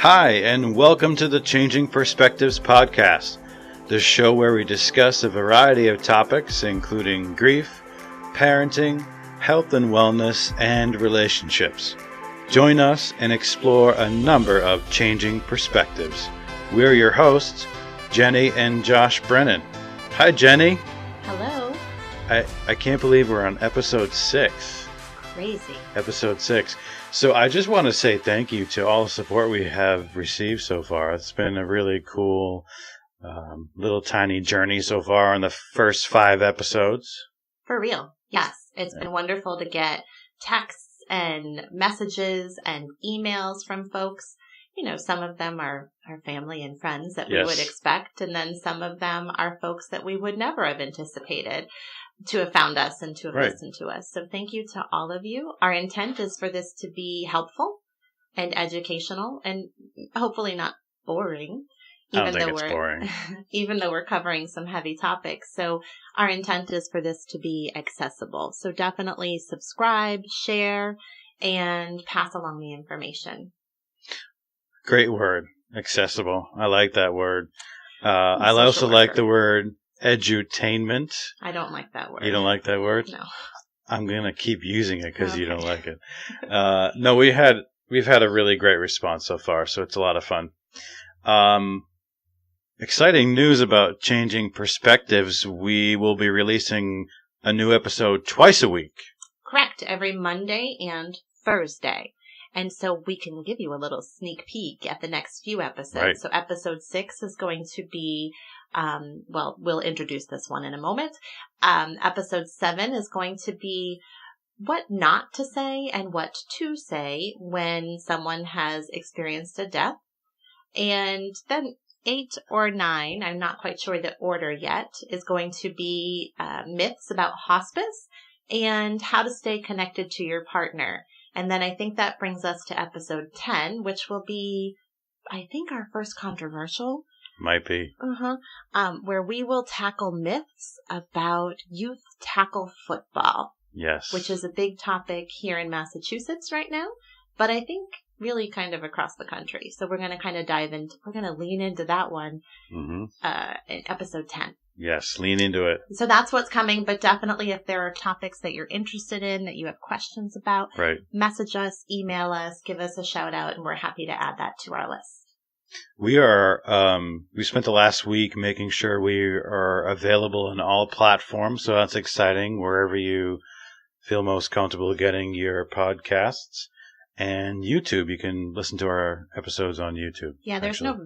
Hi, and welcome to the Changing Perspectives podcast, the show where we discuss a variety of topics, including grief, parenting, health and wellness, and relationships. Join us and explore a number of changing perspectives. We're your hosts, Jenni and Josh Brennan. Hi, Jenni. Hello. I can't believe we're on episode 6. Crazy. Episode 6. So I just want to say thank you to all the support we have received so far. It's been a really cool little tiny journey so far in the first 5 episodes. For real. Yes. It's been wonderful to get texts and messages and emails from folks. You know, some of them are family and friends that we would expect, and then some of them are folks that we would never have anticipated to have found us and to have listened to us. So thank you to all of you. Our intent is for this to be helpful and educational and hopefully not boring. Even though we're covering some heavy topics. So our intent is for this to be accessible. So definitely subscribe, share, and pass along the information. Great word. Accessible. I like that word. I also like the word edutainment. I don't like that word. You don't like that word? No. I'm going to keep using it because you don't like it. No, we've had a really great response so far, so it's a lot of fun. Exciting news about Changing Perspectives. We will be releasing a new episode twice a week. Correct. Every Monday and Thursday. And so we can give you a little sneak peek at the next few episodes. Right. So episode 6 is going to be, we'll introduce this one in a moment. Episode 7 is going to be what not to say and what to say when someone has experienced a death. And then 8 or 9, I'm not quite sure the order yet, is going to be myths about hospice and how to stay connected to your partner. And then I think that brings us to episode 10, which will be, I think, our first controversial. Might be. Where we will tackle myths about youth tackle football. Yes. Which is a big topic here in Massachusetts right now, but I think really kind of across the country. So we're going to kind of we're going to lean into that one in episode 10. Yes, lean into it. So that's what's coming, but definitely if there are topics that you're interested in, that you have questions about, message us, email us, give us a shout out, and we're happy to add that to our list. We spent the last week making sure we are available on all platforms, so that's exciting, wherever you feel most comfortable getting your podcasts. And YouTube, you can listen to our episodes on YouTube. Yeah, there's no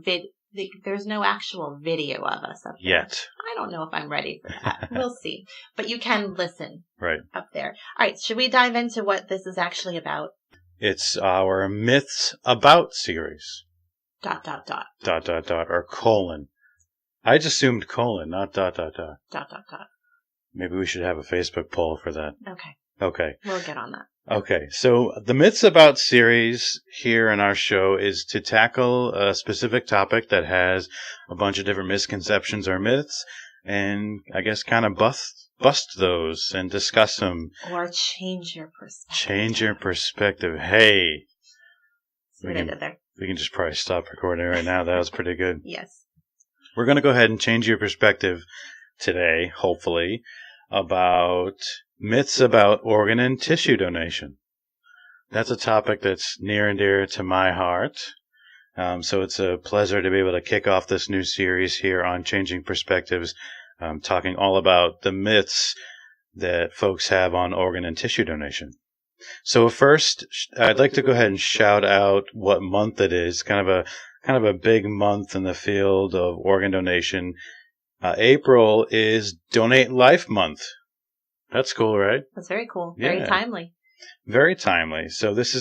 actual video of us up there. Yet. I don't know if I'm ready for that. We'll see. But you can listen up there. All right, should we dive into what this is actually about? It's our Myths About series. ... or colon. I just assumed colon, not ... Maybe we should have a Facebook poll for that. Okay. We'll get on that. Okay, so the Myths About series here in our show is to tackle a specific topic that has a bunch of different misconceptions or myths, and I guess kind of bust those and discuss them. Or change your perspective. Change your perspective. Hey. See what I did there? We can just probably stop recording right now. That was pretty good. Yes. We're going to go ahead and change your perspective today, hopefully, about myths about organ and tissue donation. That's a topic that's near and dear to my heart. So it's a pleasure to be able to kick off this new series here on Changing Perspectives, talking all about the myths that folks have on organ and tissue donation. So first, I'd like to go ahead and shout out what month it is. Kind of a big month in the field of organ donation. April is Donate Life Month. That's cool, right? That's very cool. Yeah. Very timely. Very timely. So this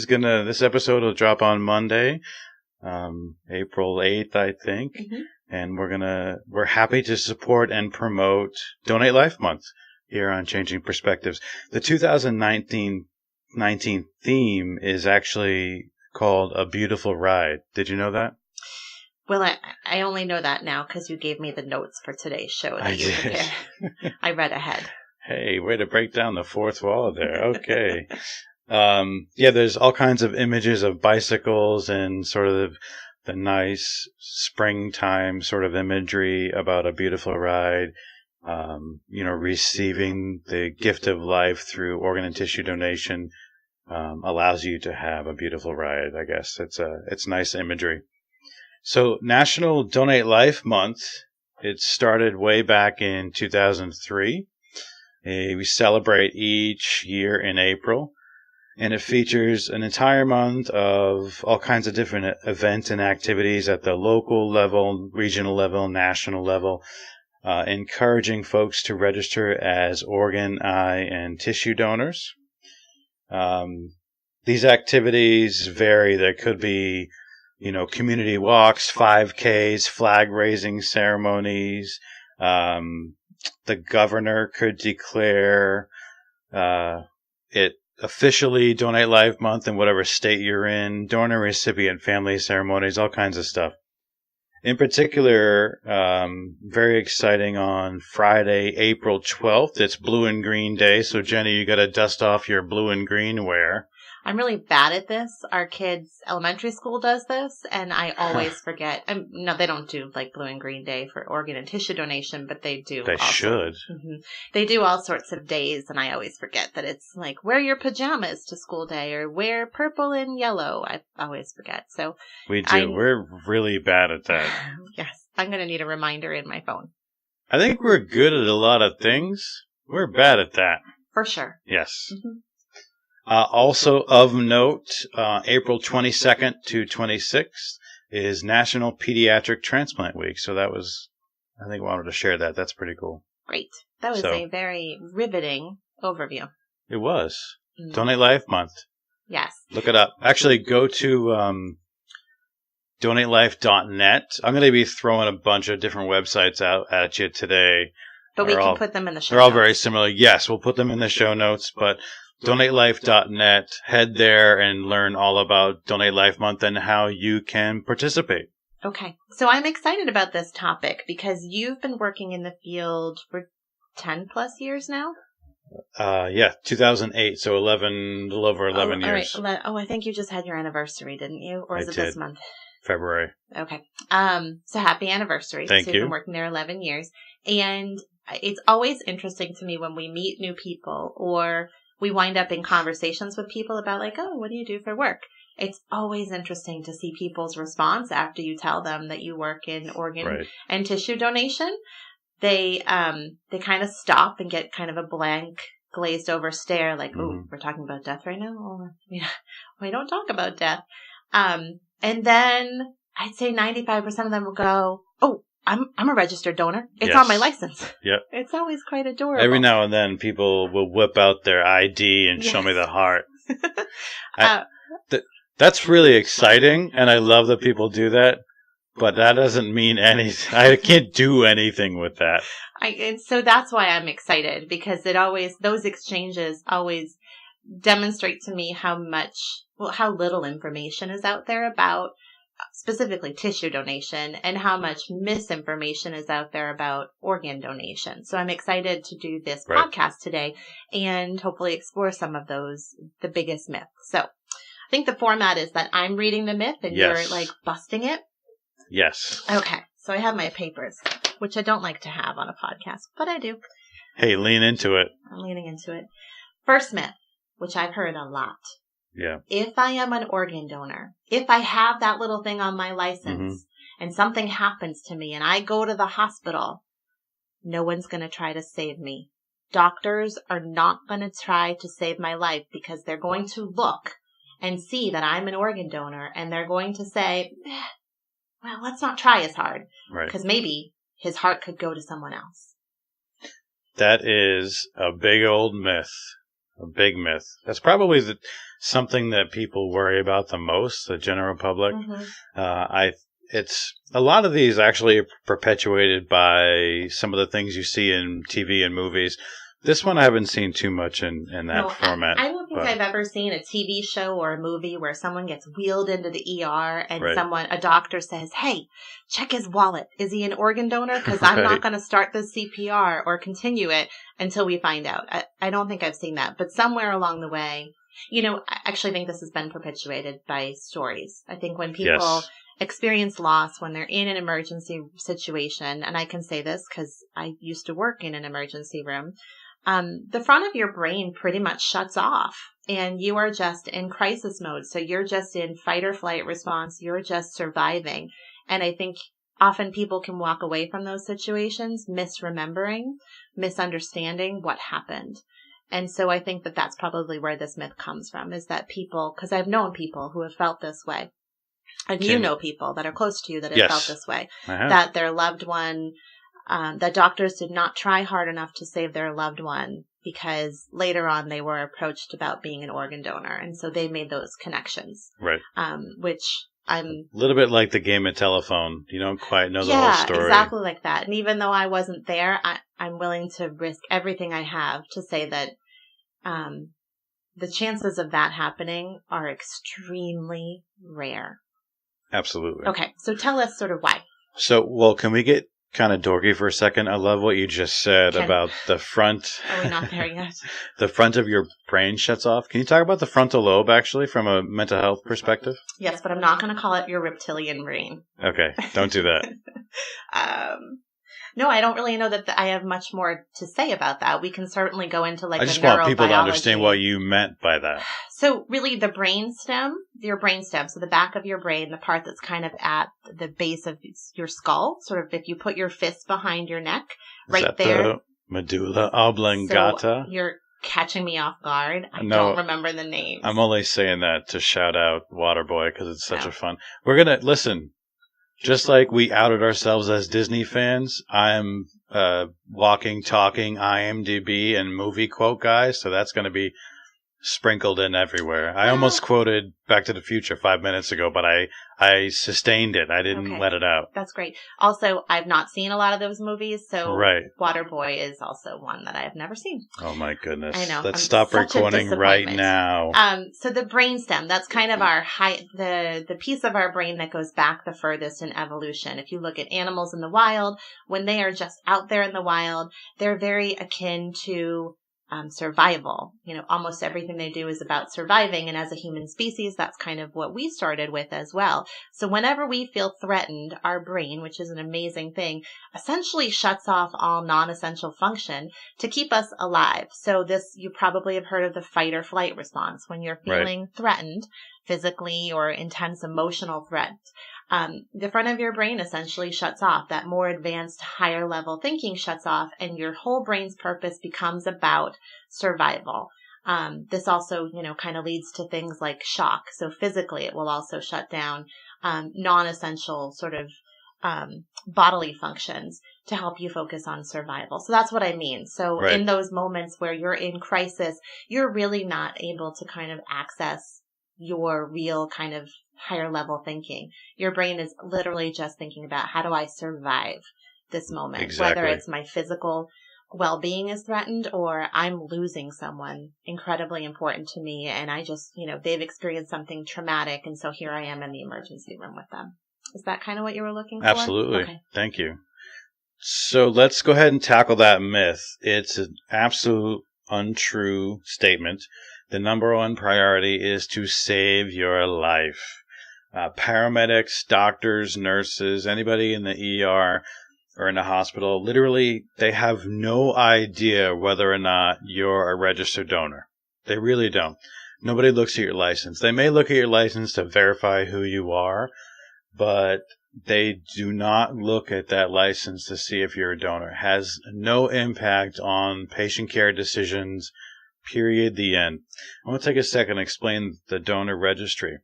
episode will drop on Monday, April 8th, I think. Mm-hmm. And we're happy to support and promote Donate Life Month here on Changing Perspectives. The 2019 theme is actually called A Beautiful Ride. Did you know that? Well, I only know that now because you gave me the notes for today's show. I did. I read ahead. Hey, way to break down the fourth wall there. Okay. There's all kinds of images of bicycles and sort of the nice springtime sort of imagery about a beautiful ride, receiving the gift of life through organ and tissue donation, allows you to have a beautiful ride. I guess it's nice imagery. So National Donate Life Month, it started way back in 2003. We celebrate each year in April, and it features an entire month of all kinds of different events and activities at the local level, regional level, national level, encouraging folks to register as organ, eye, and tissue donors. These activities vary. There could be, community walks, 5Ks, flag raising ceremonies. The governor could declare it officially Donate Life Month in whatever state you're in, donor recipient family ceremonies, all kinds of stuff. In particular, very exciting on Friday, April 12th, it's Blue and Green Day. So, Jenny, you got to dust off your blue and green wear. I'm really bad at this. Our kids' elementary school does this, and I always forget. No, they don't do like Blue and Green Day for organ and tissue donation, but they do. They should. Mm-hmm. They do all sorts of days, and I always forget that it's like wear your pajamas to school day or wear purple and yellow. I always forget. So we do. We're really bad at that. Yes, I'm going to need a reminder in my phone. I think we're good at a lot of things. We're bad at that. For sure. Yes. Mm-hmm. Also of note, April 22nd to 26th is National Pediatric Transplant Week. So that was, I think I wanted to share that. That's pretty cool. Great. That was a very riveting overview. It was. Mm-hmm. Donate Life Month. Yes. Look it up. Actually, go to donatelife.net. I'm going to be throwing a bunch of different websites out at you today. But we can put them in the show notes. They're all very similar. Yes, we'll put them in the show notes, but donatelife.net. Head there and learn all about Donate Life Month and how you can participate. Okay. So I'm excited about this topic because you've been working in the field for 10 plus years now? 2008. So a little over 11 years. All right. I think you just had your anniversary, didn't you? Or is it this month? February. Okay. So happy anniversary. Thank you. You've been working there 11 years. And it's always interesting to me when we meet new people or we wind up in conversations with people about like, oh, what do you do for work? It's always interesting to see people's response after you tell them that you work in organ and tissue donation. They kind of stop and get kind of a blank, glazed over stare like, oh, we're talking about death right now? Or, we don't talk about death. And then I'd say 95% of them will go, oh, I'm a registered donor. It's on my license. Yep. It's always quite adorable. Every now and then people will whip out their ID and show me the heart. That's really exciting, and I love that people do that, but that doesn't mean anything. I can't do anything with that. And so that's why I'm excited, because those exchanges always demonstrate to me how little information is out there about specifically tissue donation and how much misinformation is out there about organ donation. So I'm excited to do this podcast today and hopefully explore some of the biggest myths. So I think the format is that I'm reading the myth and you're like busting it. Yes. Okay. So I have my papers, which I don't like to have on a podcast, but I do. Hey, lean into it. I'm leaning into it. First myth, which I've heard a lot. Yeah. If I am an organ donor, if I have that little thing on my license and something happens to me and I go to the hospital, no one's going to try to save me. Doctors are not going to try to save my life because they're going to look and see that I'm an organ donor and they're going to say, well, let's not try as hard. Right. Because maybe his heart could go to someone else. That is a big old myth. A big myth. That's probably something that people worry about the most, the general public. It's a lot of these actually are perpetuated by some of the things you see in TV and movies. This one I haven't seen too much in that format. I don't think I've ever seen a TV show or a movie where someone gets wheeled into the ER and a doctor says, hey, check his wallet. Is he an organ donor? Because I'm not going to start the CPR or continue it until we find out. I don't think I've seen that. But somewhere along the way, I actually think this has been perpetuated by stories. I think when people experience loss when they're in an emergency situation, and I can say this because I used to work in an emergency room, the front of your brain pretty much shuts off and you are just in crisis mode. So you're just in fight or flight response. You're just surviving. And I think often people can walk away from those situations misremembering, misunderstanding what happened. And so I think that that's probably where this myth comes from, is that people, because I've known people who have felt this way. And you know people that are close to you that have felt this way, that their loved one, that doctors did not try hard enough to save their loved one because later on they were approached about being an organ donor. And so they made those connections. Right. Which I'm... A little bit like the game of telephone. You don't quite know the whole story. Yeah, exactly like that. And even though I wasn't there, I'm willing to risk everything I have to say that the chances of that happening are extremely rare. Absolutely. Okay, so tell us sort of why. So, well, can we get kind of dorky for a second? I love what you just said about the front. Are we not there yet? The front of your brain shuts off. Can you talk about the frontal lobe, actually, from a mental health perspective? Yes, but I'm not going to call it your reptilian brain. Okay, don't do that. No, I don't really know that I have much more to say about that. We can certainly go into like I just want people to understand what you meant by that. So really the brainstem, your brainstem, so the back of your brain, the part that's kind of at the base of your skull, sort of if you put your fist behind your neck, right Is that there. The medulla oblongata? So you're catching me off guard. I don't remember the names. I'm only saying that to shout out Waterboy because it's such a fun. We're going to, listen, just like we outed ourselves as Disney fans, I'm walking, talking IMDb and movie quote guy, so that's going to be sprinkled in everywhere. I almost quoted Back to the Future 5 minutes ago, but I sustained it. I didn't let it out. That's great. Also, I've not seen a lot of those movies, so Waterboy is also one that I have never seen. Oh my goodness. I know. Let's stop recording right now. So the brainstem, that's kind of our the piece of our brain that goes back the furthest in evolution. If you look at animals in the wild, when they are just out there in the wild, they're very akin to survival. Almost everything they do is about surviving. And as a human species, that's kind of what we started with as well. So whenever we feel threatened, our brain, which is an amazing thing, essentially shuts off all non-essential function to keep us alive. So you probably have heard of the fight or flight response when you're feeling threatened physically or intense emotional threat. The front of your brain essentially shuts off. That more advanced, higher level thinking shuts off, and your whole brain's purpose becomes about survival. This also, kind of leads to things like shock. So physically, it will also shut down non-essential sort of bodily functions to help you focus on survival. So that's what I mean. So in those moments where you're in crisis, you're really not able to kind of access your real kind of higher level thinking. Your brain is literally just thinking about how do I survive this moment, whether it's my physical well-being is threatened or I'm losing someone incredibly important to me. And I just, they've experienced something traumatic. And so here I am in the emergency room with them. Is that kind of what you were looking for? Absolutely. Okay. Thank you. So let's go ahead and tackle that myth. It's an absolute untrue statement. The number one priority is to save your life. Paramedics, doctors, nurses, anybody in the ER or in the hospital, literally, they have no idea whether or not you're a registered donor. They really don't. Nobody looks at your license. They may look at your license to verify who you are, but they do not look at that license to see if you're a donor. It has no impact on patient care decisions, period, the end. I want to take a second and explain the donor registry.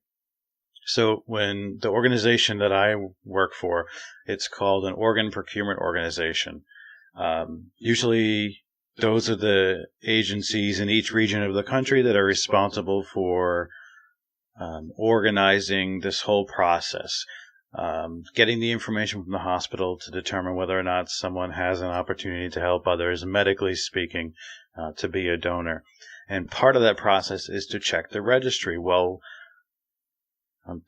So when the organization that I work for, it's called an organ procurement organization. Usually those are the agencies in each region of the country that are responsible for organizing this whole process. Getting the information from the hospital to determine whether or not someone has an opportunity to help others, medically speaking, to be a donor. And part of that process is to check the registry. Well,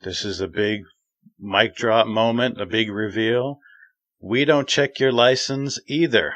this is a big mic drop moment, a big reveal. We don't check your license either.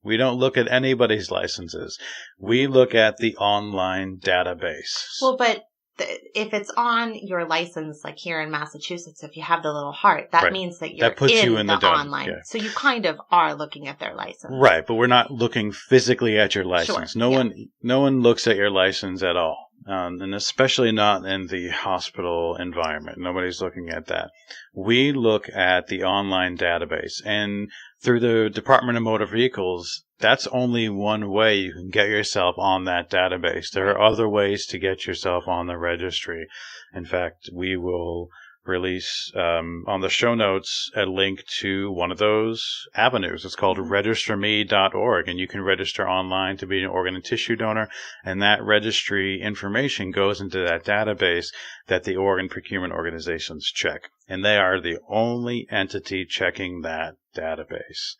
We don't look at anybody's licenses. We look at the online database. Well, but if it's on your license, like here in Massachusetts, if you have the little heart, that means that you're puts in you in the the online. yeah. So you kind of are looking at their license. Right, but we're not looking physically at your license. Sure. No one looks at your license at all. And especially not in the hospital environment. Nobody's looking at that. We look at the online database, and through the Department of Motor Vehicles, that's only one way you can get yourself on that database. There are other ways to get yourself on the registry. In fact, we will release on the show notes a link to one of those avenues. It's called registerme.org, and you can register online to be an organ and tissue donor, and that registry information goes into that database that the organ procurement organizations check, and they are the only entity checking that database.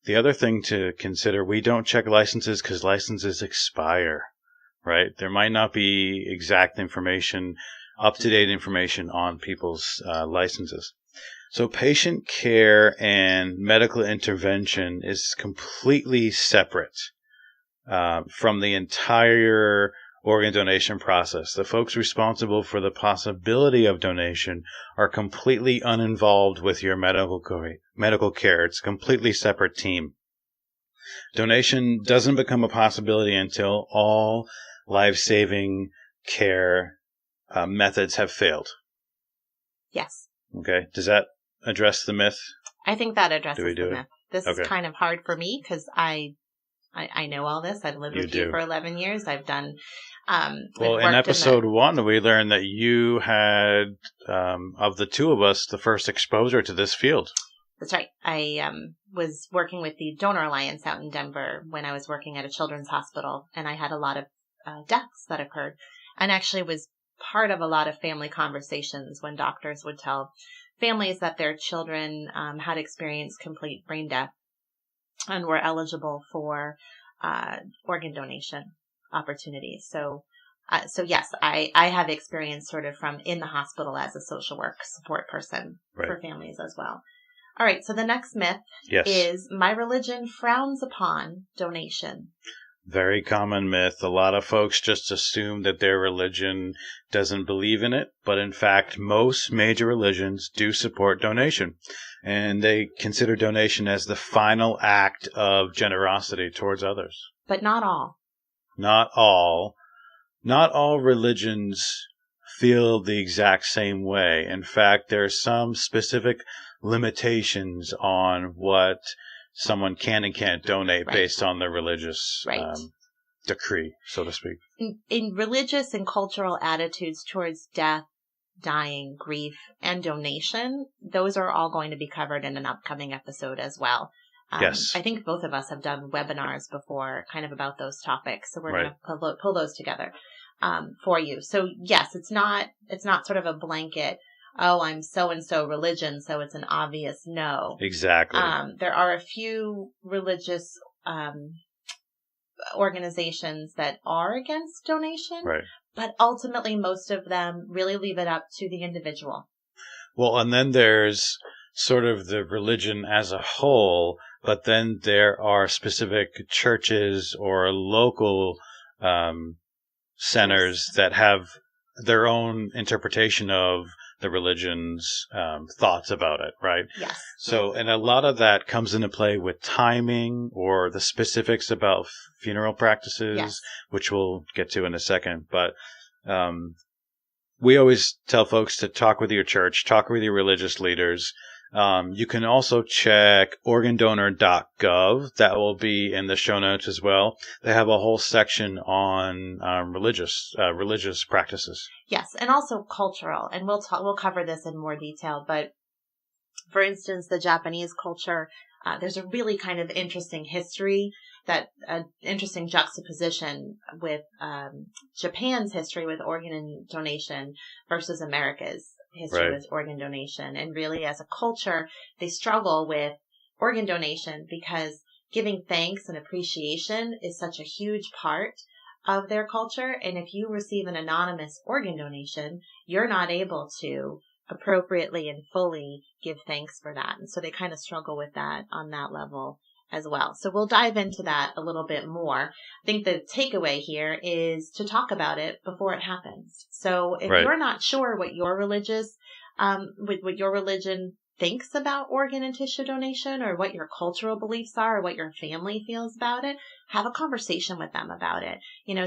The other thing to consider, we don't check licenses because licenses expire, right? There might not be exact information, up-to-date information on people's licenses. So patient care and medical intervention is completely separate from the entire organ donation process. The folks responsible for the possibility of donation are completely uninvolved with your medical care. It's a completely separate team. Donation doesn't become a possibility until all life-saving care methods have failed. Yes. Okay. Does that address the myth? I think that addresses the myth. This is kind of hard for me because I know all this. I've lived with you for 11 years. I've done. Well, in episode 1, we learned that you had, of the two of us, the first exposure to this field. That's right. I was working with the Donor Alliance out in Denver when I was working at a children's hospital, and I had a lot of deaths that occurred, and actually was part of a lot of family conversations when doctors would tell families that their children had experienced complete brain death and were eligible for organ donation opportunities. So yes, I have experience sort of from in the hospital as a social work support person for families as well. All right. So the next myth is my religion frowns upon donation. Very common myth. A lot of folks just assume that their religion doesn't believe in it, but in fact, most major religions do support donation, and they consider donation as the final act of generosity towards others. But not all. Not all. Not all religions feel the exact same way. In fact, there are some specific limitations on what someone can and can't donate based on their religious decree, so to speak. In religious and cultural attitudes towards death, dying, grief, and donation, those are all going to be covered in an upcoming episode as well. Yes. I think both of us have done webinars before kind of about those topics, so we're going to pull those together for you. So yes, it's not sort of a blanket, oh, I'm so-and-so religion, so it's an obvious no. Exactly. There are a few religious organizations that are against donation, but ultimately most of them really leave it up to the individual. Well, and then there's sort of the religion as a whole, but then there are specific churches or local centers that have their own interpretation of the religion's thoughts about it, right? Yes. So, and a lot of that comes into play with timing or the specifics about funeral practices, which we'll get to in a second. But we always tell folks to talk with your church, talk with your religious leaders. You can also check organdonor.gov. That will be in the show notes as well. They have a whole section on religious practices. Yes, and also cultural, and we'll cover this in more detail. But for instance, the Japanese culture, there's a really kind of interesting history, interesting juxtaposition with Japan's history with organ donation versus America's history with organ donation. And really, as a culture, they struggle with organ donation because giving thanks and appreciation is such a huge part of their culture. And if you receive an anonymous organ donation, you're not able to appropriately and fully give thanks for that. And so they kind of struggle with that on that level as well. So we'll dive into that a little bit more. I think the takeaway here is to talk about it before it happens. So if you're not sure what your what your religion thinks about organ and tissue donation, or what your cultural beliefs are, or what your family feels about it, have a conversation with them about it.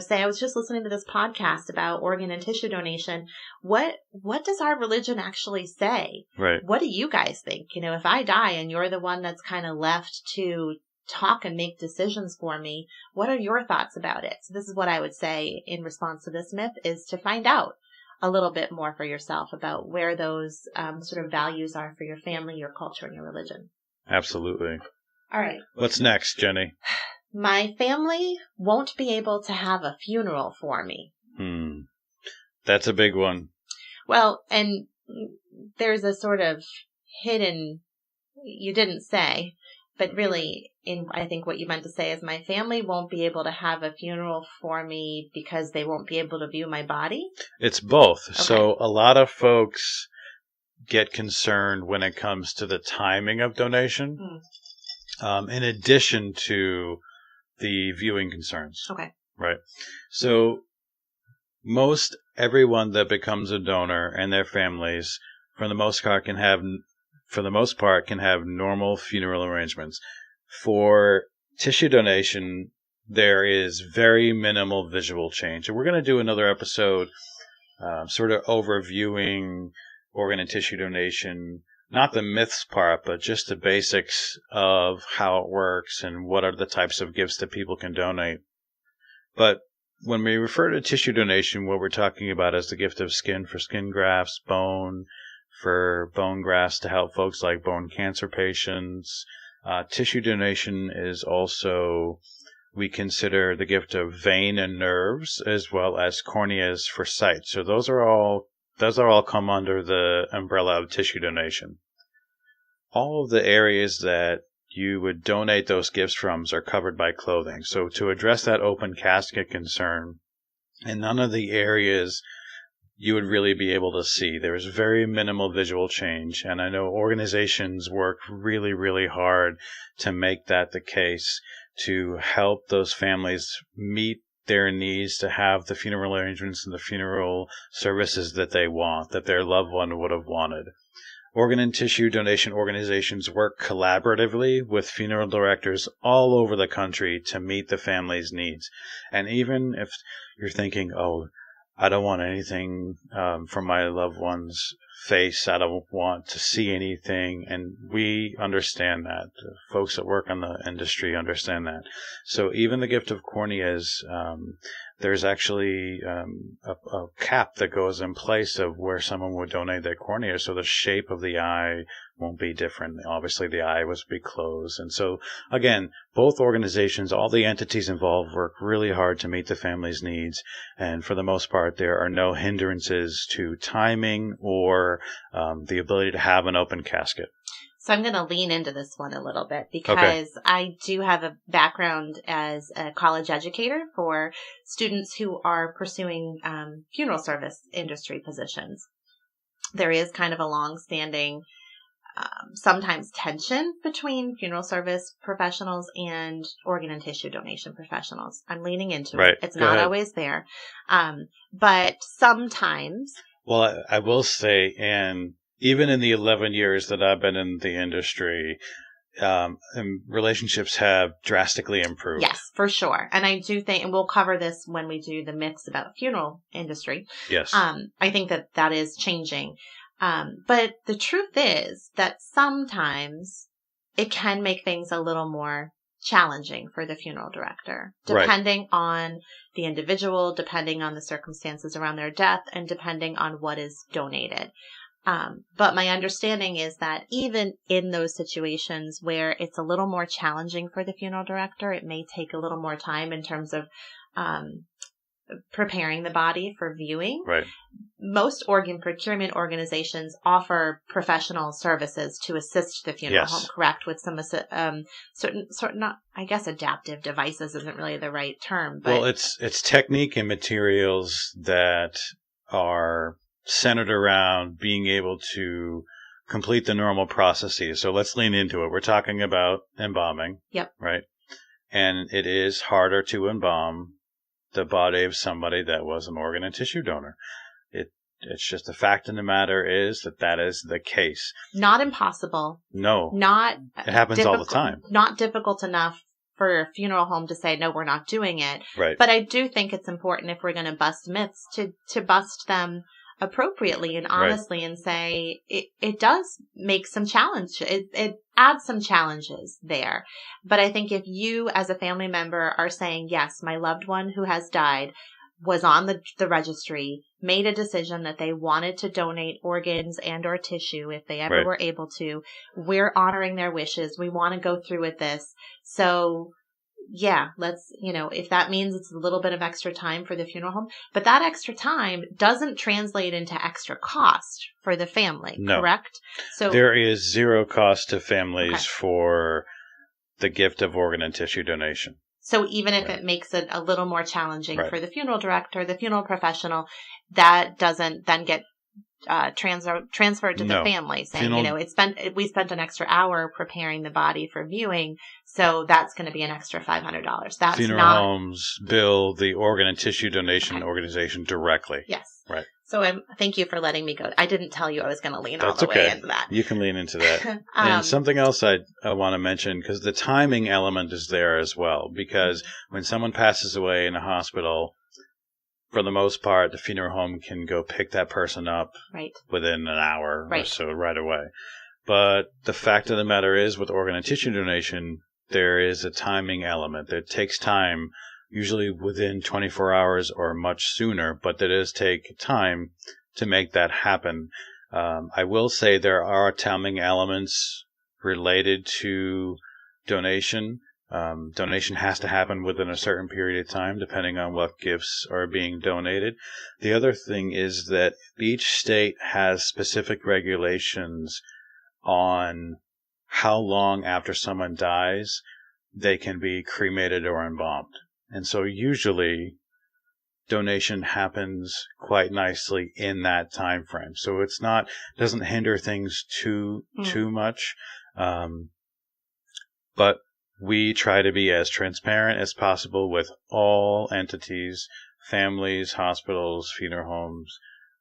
Say, I was just listening to this podcast about organ and tissue donation. What does our religion actually say? Right. What do you guys think? If I die and you're the one that's kind of left to talk and make decisions for me, what are your thoughts about it? So this is what I would say in response to this myth, is to find out a little bit more for yourself about where those sort of values are for your family, your culture, and your religion. Absolutely. All right. What's next, Jenny? My family won't be able to have a funeral for me. That's a big one. Well, and there's a sort of hidden, you didn't say, but really, I think what you meant to say is my family won't be able to have a funeral for me because they won't be able to view my body? It's both. Okay. So a lot of folks get concerned when it comes to the timing of donation, in addition to the viewing concerns. Okay. Right. So most everyone that becomes a donor and their families, for the most part, can have normal funeral arrangements. For tissue donation, there is very minimal visual change. And we're going to do another episode sort of overviewing organ and tissue donation, not the myths part, but just the basics of how it works and what are the types of gifts that people can donate. But when we refer to tissue donation, what we're talking about is the gift of skin for skin grafts, bone for bone grafts to help folks like bone cancer patients. Tissue donation is also, we consider the gift of vein and nerves, as well as corneas for sight. So those are all come under the umbrella of tissue donation. All of the areas that you would donate those gifts from are covered by clothing. So to address that open casket concern, and none of the areas you would really be able to see. There is very minimal visual change, and I know organizations work really, really hard to make that the case, to help those families meet their needs to have the funeral arrangements and the funeral services that they want, that their loved one would have wanted. Organ and tissue donation organizations work collaboratively with funeral directors all over the country to meet the family's needs. And even if you're thinking, I don't want anything from my loved one's face. I don't want to see anything. And we understand that. The folks that work in the industry understand that. So even the gift of corneas, there's actually a cap that goes in place of where someone would donate their cornea. So the shape of the eye won't be different. Obviously, the eye was be closed. And so, again, both organizations, all the entities involved work really hard to meet the family's needs. And for the most part, there are no hindrances to timing or the ability to have an open casket. So I'm going to lean into this one a little bit because I do have a background as a college educator for students who are pursuing funeral service industry positions. There is kind of a long-standing sometimes tension between funeral service professionals and organ and tissue donation professionals. I'm leaning into it. It's not always there. But sometimes. Well, I will say, and even in the 11 years that I've been in the industry, relationships have drastically improved. Yes, for sure. And I do think, and we'll cover this when we do the myths about funeral industry. Yes. I think that is changing. But the truth is that sometimes it can make things a little more challenging for the funeral director, depending on the individual, depending on the circumstances around their death, and depending on what is donated. But my understanding is that even in those situations where it's a little more challenging for the funeral director, it may take a little more time in terms of preparing the body for viewing. Right. Most organ procurement organizations offer professional services to assist the funeral home, correct? With some certain, not, I guess adaptive devices isn't really the right term. But well, it's technique and materials that are centered around being able to complete the normal processes. So let's lean into it. We're talking about embalming. Yep. Right? And it is harder to embalm the body of somebody that was an organ and tissue donor. It's just the fact of the matter is that is the case. Not impossible. No. It happens all the time. Not difficult enough for a funeral home to say, no, we're not doing it. Right. But I do think it's important, if we're going to bust myths, to bust them appropriately and honestly, and say it does make some challenge. It adds some challenges there. But I think if you as a family member are saying, yes, my loved one who has died was on the registry, made a decision that they wanted to donate organs and or tissue if they ever were able to, we're honoring their wishes. We want to go through with this. So yeah, let's, if that means it's a little bit of extra time for the funeral home, but that extra time doesn't translate into extra cost for the family, correct? So there is zero cost to families for the gift of organ and tissue donation. So even if it makes it a little more challenging for the funeral director, the funeral professional, that doesn't then get transferred to the family, saying, we spent an extra hour preparing the body for viewing, so that's going to be an extra $500. That's funeral homes bill the organ and tissue donation organization directly. Yes. Right. So thank you for letting me go. I didn't tell you I was going to lean all the way into that. You can lean into that. And something else I want to mention, because the timing element is there as well, because when someone passes away in a hospital, for the most part, the funeral home can go pick that person up within an hour or so right away. But the fact of the matter is, with organ and tissue donation, there is a timing element. It takes time, usually within 24 hours or much sooner, but it does take time to make that happen. I will say there are timing elements related to donation. Donation has to happen within a certain period of time, depending on what gifts are being donated. The other thing is that each state has specific regulations on how long after someone dies they can be cremated or embalmed. And so usually donation happens quite nicely in that time frame. So it's doesn't hinder things too much. But we try to be as transparent as possible with all entities, families, hospitals, funeral homes,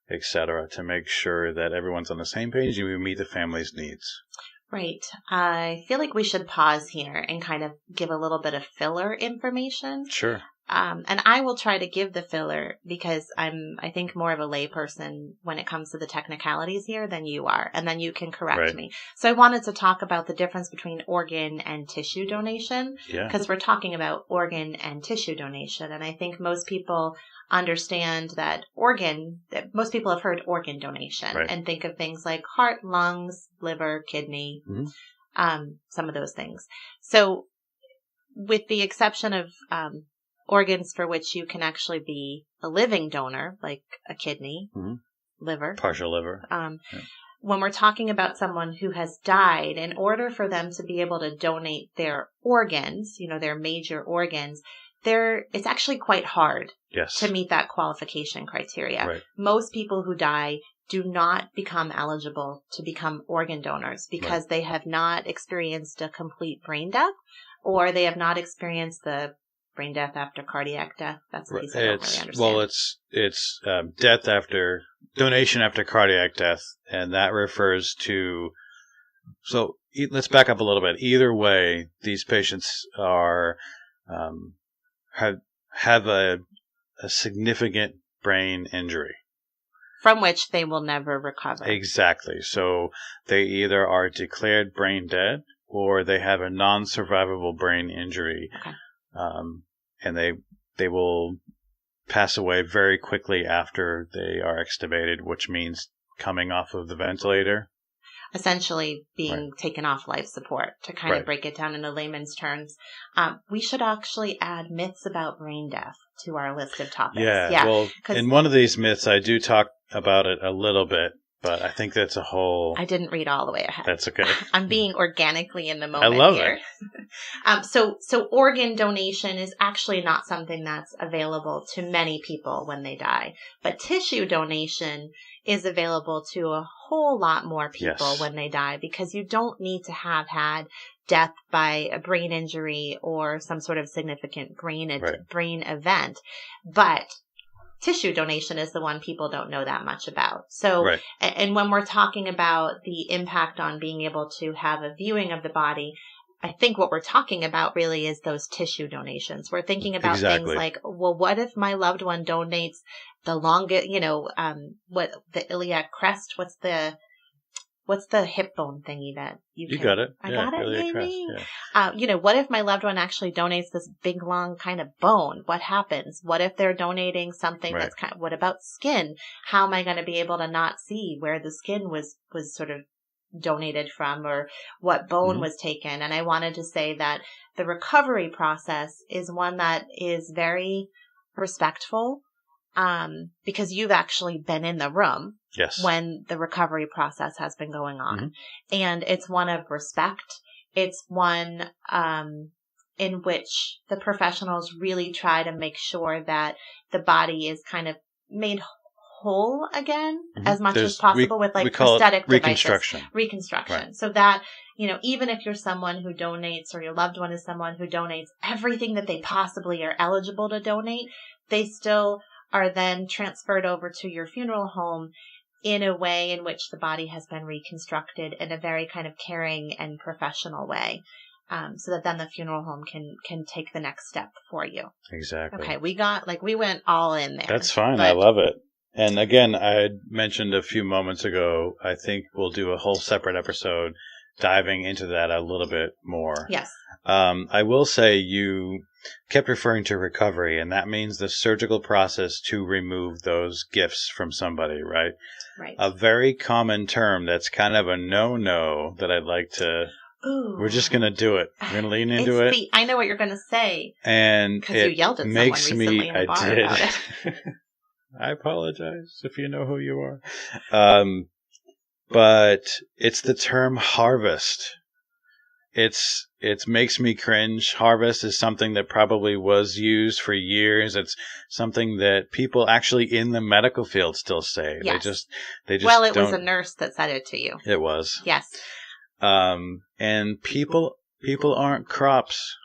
etc., to make sure that everyone's on the same page and we meet the family's needs. Right. I feel like we should pause here and kind of give a little bit of filler information. Sure. And I will try to give the filler because I think, more of a layperson when it comes to the technicalities here than you are. And then you can correct me. So I wanted to talk about the difference between organ and tissue donation. Yeah. Because we're talking about organ and tissue donation. And I think most people understand that most people have heard organ donation and think of things like heart, lungs, liver, kidney, some of those things. So with the exception of organs for which you can actually be a living donor, like a kidney, liver, partial liver. When we're talking about someone who has died, in order for them to be able to donate their organs, their major organs, it's actually quite hard to meet that qualification criteria. Right. Most people who die do not become eligible to become organ donors because they have not experienced a complete brain death, or they have not experienced the brain death after cardiac death. That's what he said. I don't really understand. Well, it's death after donation after cardiac death, and that refers to. So let's back up a little bit. Either way, these patients are have a significant brain injury from which they will never recover. Exactly. So they either are declared brain dead or they have a non-survivable brain injury. Okay. And they will pass away very quickly after they are extubated, which means coming off of the ventilator. Essentially being taken off life support, to kind of break it down into layman's terms. We should actually add myths about brain death to our list of topics. Yeah. Well, in one of these myths, I do talk about it a little bit, But I think that's a whole... I didn't read all the way ahead. That's okay. I'm being organically in the moment I love here. it. So organ donation is actually not something that's available to many people when they die. But tissue donation is available to a whole lot more people when they die, because you don't need to have had death by a brain injury or some sort of significant brain event. But tissue donation is the one people don't know that much about. So, and when we're talking about the impact on being able to have a viewing of the body, I think what we're talking about really is those tissue donations. We're thinking about things like, well, what if my loved one donates the longest, what the iliac crest, what's the hip bone thingy that you got it. I got it, maybe? Crest, yeah. What if my loved one actually donates this big, long kind of bone? What happens? What if they're donating something that's what about skin? How am I going to be able to not see where the skin was sort of donated from, or what bone was taken? And I wanted to say that the recovery process is one that is very respectful, because you've actually been in the room when the recovery process has been going on. And it's one of respect. It's one in which the professionals really try to make sure that the body is kind of made whole again as much as possible with like prosthetic reconstruction. Reconstruction. So that, even if you're someone who donates, or your loved one is someone who donates everything that they possibly are eligible to donate, they still are then transferred over to your funeral home in a way in which the body has been reconstructed in a very kind of caring and professional way, so that then the funeral home can take the next step for you. Exactly. Okay, we went all in there. That's fine. I love it. And again, I had mentioned a few moments ago, I think we'll do a whole separate episode diving into that a little bit more. Yes. I will say you kept referring to recovery, and that means the surgical process to remove those gifts from somebody, right? Right. A very common term that's kind of a no-no that I'd like to... Ooh. We're just going to do it. We're going to lean into it. I know what you're going to say. And because you yelled at someone recently in the bar about it. I apologize if you know who you are. But it's the term harvest. It makes me cringe. Harvest is something that probably was used for years. It's something that people actually in the medical field still say. Yes. They just well, it was a nurse that said it to you. It was. Yes. And people aren't crops.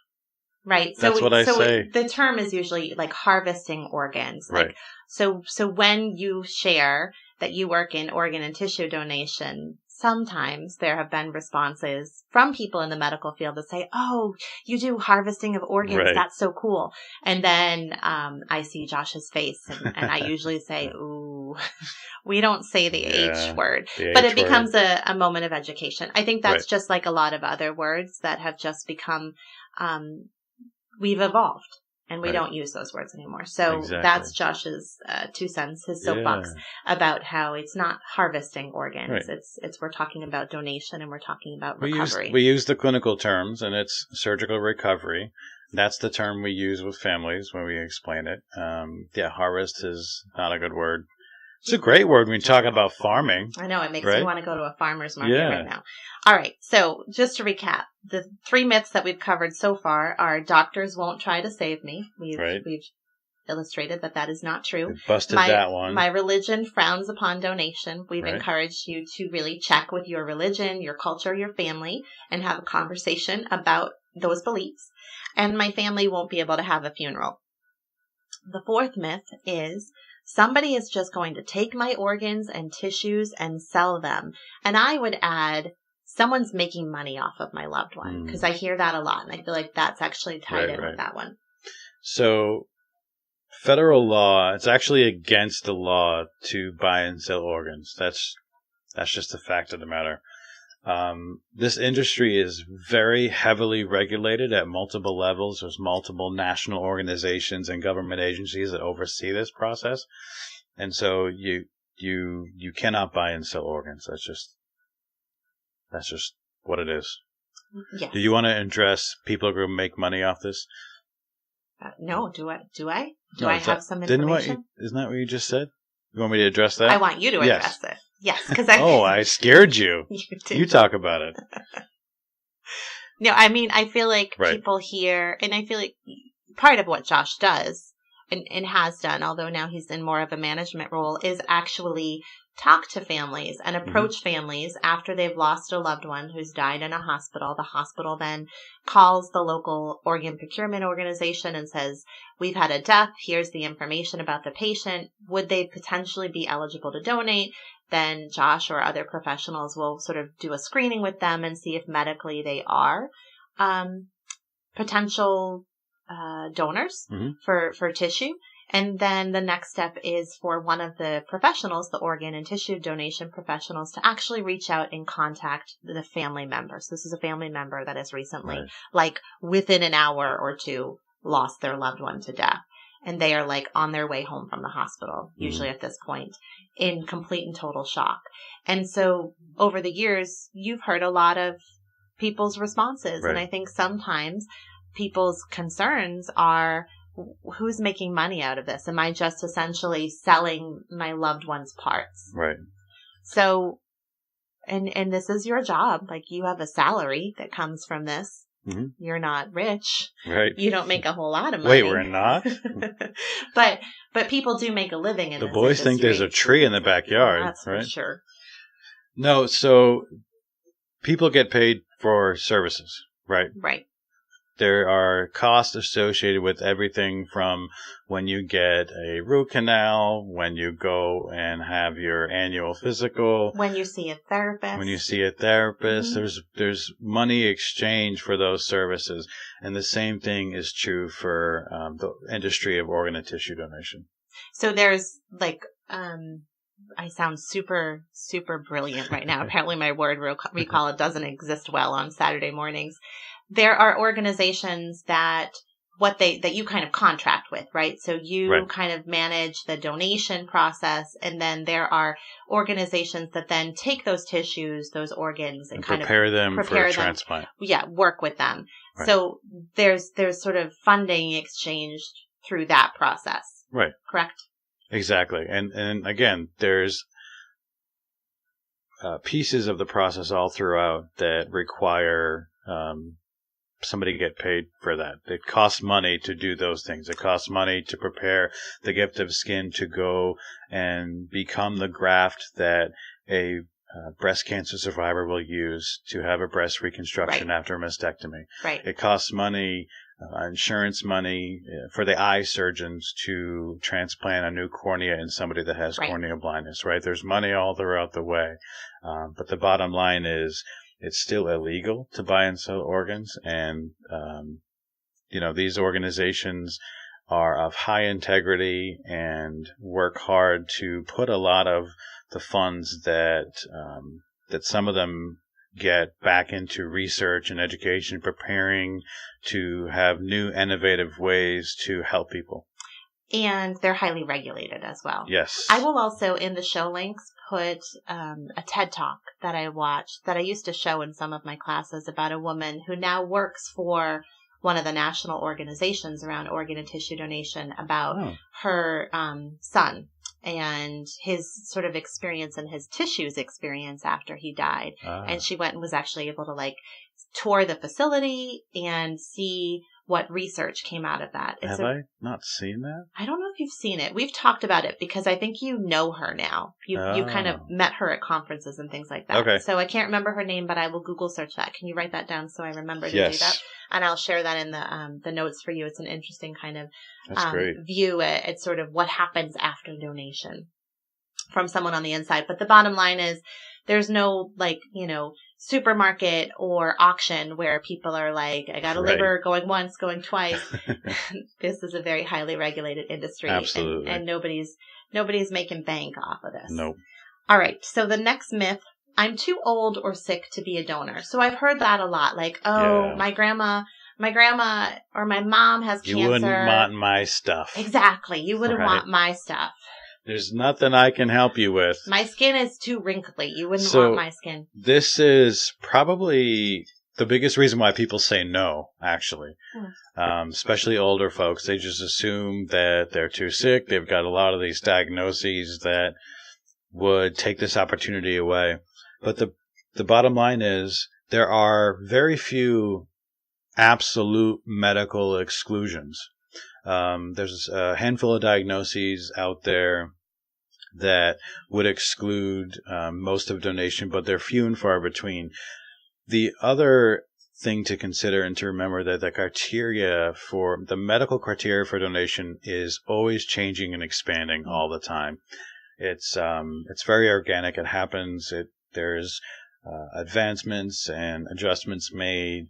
Right. That's what I say. The term is usually like harvesting organs. Right. So when you share that you work in organ and tissue donation, sometimes there have been responses from people in the medical field that say, "Oh, you do harvesting of organs. Right. That's so cool." And then I see Josh's face, and I usually say, "Ooh, we don't say the H word." But it becomes a moment of education. I think that's just like a lot of other words that have just become, we've evolved. And we don't use those words anymore. So that's Josh's 2 cents, his soapbox about how it's not harvesting organs. Right. It's we're talking about donation, and we're talking about recovery. We use the clinical terms, and it's surgical recovery. That's the term we use with families when we explain it. Harvest is not a good word. It's a great word when you talk about farming. I know. It makes me want to go to a farmer's market right now. All right. So just to recap, the 3 myths that we've covered so far are doctors won't try to save me. We've illustrated that is not true. We busted that one. My religion frowns upon donation. We've encouraged you to really check with your religion, your culture, your family, and have a conversation about those beliefs. And my family won't be able to have a funeral. The 4th myth is somebody is just going to take my organs and tissues and sell them. And I would add, someone's making money off of my loved one, because I hear that a lot, and I feel like that's actually tied in with that one. So federal law, it's actually against the law to buy and sell organs. That's just a fact of the matter. This industry is very heavily regulated at multiple levels. There's multiple national organizations and government agencies that oversee this process. And so you cannot buy and sell organs. That's just what it is. Yes. Do you want to address people who make money off this? No. Do I? Do I have some information? Isn't that what you just said? You want me to address that? I want you to address it. Yes, because I scared you. You did. You talk about it. No, I mean, I feel like Right. people here, and I feel like part of what Josh does and has done, although now he's in more of a management role, is actually talk to families and approach families after they've lost a loved one who's died in a hospital. The hospital then calls the local organ procurement organization and says, we've had a death. Here's the information about the patient. Would they potentially be eligible to donate? Then Josh or other professionals will sort of do a screening with them and see if medically they are potential donors for tissue. And then the next step is for one of the professionals, the organ and tissue donation professionals, to actually reach out and contact the family members. This is a family member that has recently, like within an hour or two, lost their loved one to death. And they are like on their way home from the hospital, usually at this point, in complete and total shock. And so over the years, you've heard a lot of people's responses. And I think sometimes people's concerns are, who's making money out of this? Am I just essentially selling my loved one's parts? Right. So, and this is your job. Like, you have a salary that comes from this. You're not rich. Right. You don't make a whole lot of money. Wait, we're not? But people do make a living in this The boys industry. think there's a tree in the backyard. That's right? for sure. No, so people get paid for services, right? Right. There are costs associated with everything from when you get a root canal, when you go and have your annual physical. When you see a therapist. There's money exchange for those services. And the same thing is true for the industry of organ and tissue donation. So there's like, I sound super, super brilliant right now. Apparently my word recall doesn't exist well on Saturday mornings. There are organizations that you kind of contract with, right? So you kind of manage the donation process, and then there are organizations that then take those tissues, those organs, and kind prepare of them for a transplant. Yeah, work with them. Right. So there's sort of funding exchanged through that process. Right. Correct? Exactly. And again, there's pieces of the process all throughout that require somebody get paid for that. It costs money to do those things. It costs money to prepare the gift of skin to go and become the graft that a breast cancer survivor will use to have a breast reconstruction after a mastectomy. Right. It costs money, insurance money for the eye surgeons to transplant a new cornea in somebody that has corneal blindness, right? There's money all throughout the way. But the bottom line is, it's still illegal to buy and sell organs, and these organizations are of high integrity and work hard to put a lot of the funds that some of them get back into research and education, preparing to have new innovative ways to help people. And they're highly regulated as well. Yes. I will also, in the show links, put a TED Talk that I watched that I used to show in some of my classes about a woman who now works for one of the national organizations around organ and tissue donation, about her son and his sort of experience and his tissues experience after he died. And she went and was actually able to tour the facility and see what research came out of that. Have I not seen that? I don't know if you've seen it. We've talked about it because I think you know her now. You kind of met her at conferences and things like that. Okay. So I can't remember her name, but I will Google search that. Can you write that down so I remember to do that? And I'll share that in the notes for you. It's an interesting kind of view at sort of what happens after donation from someone on the inside. But the bottom line is, there's no supermarket or auction where people are like, I got a liver going once, going twice. This is a very highly regulated industry. Absolutely. And nobody's making bank off of this. Nope. All right. So the next myth, I'm too old or sick to be a donor. So I've heard that a lot. Like, my grandma or my mom has cancer. You wouldn't want my stuff. Exactly. You wouldn't want my stuff. There's nothing I can help you with. My skin is too wrinkly. You wouldn't want my skin. This is probably the biggest reason why people say no, actually. Especially older folks. They just assume that they're too sick. They've got a lot of these diagnoses that would take this opportunity away. But the bottom line is there are very few absolute medical exclusions. There's a handful of diagnoses out there that would exclude most of donation, but they're few and far between. The other thing to consider and to remember that the medical criteria for donation is always changing and expanding all the time. It's very organic. It happens. There's advancements and adjustments made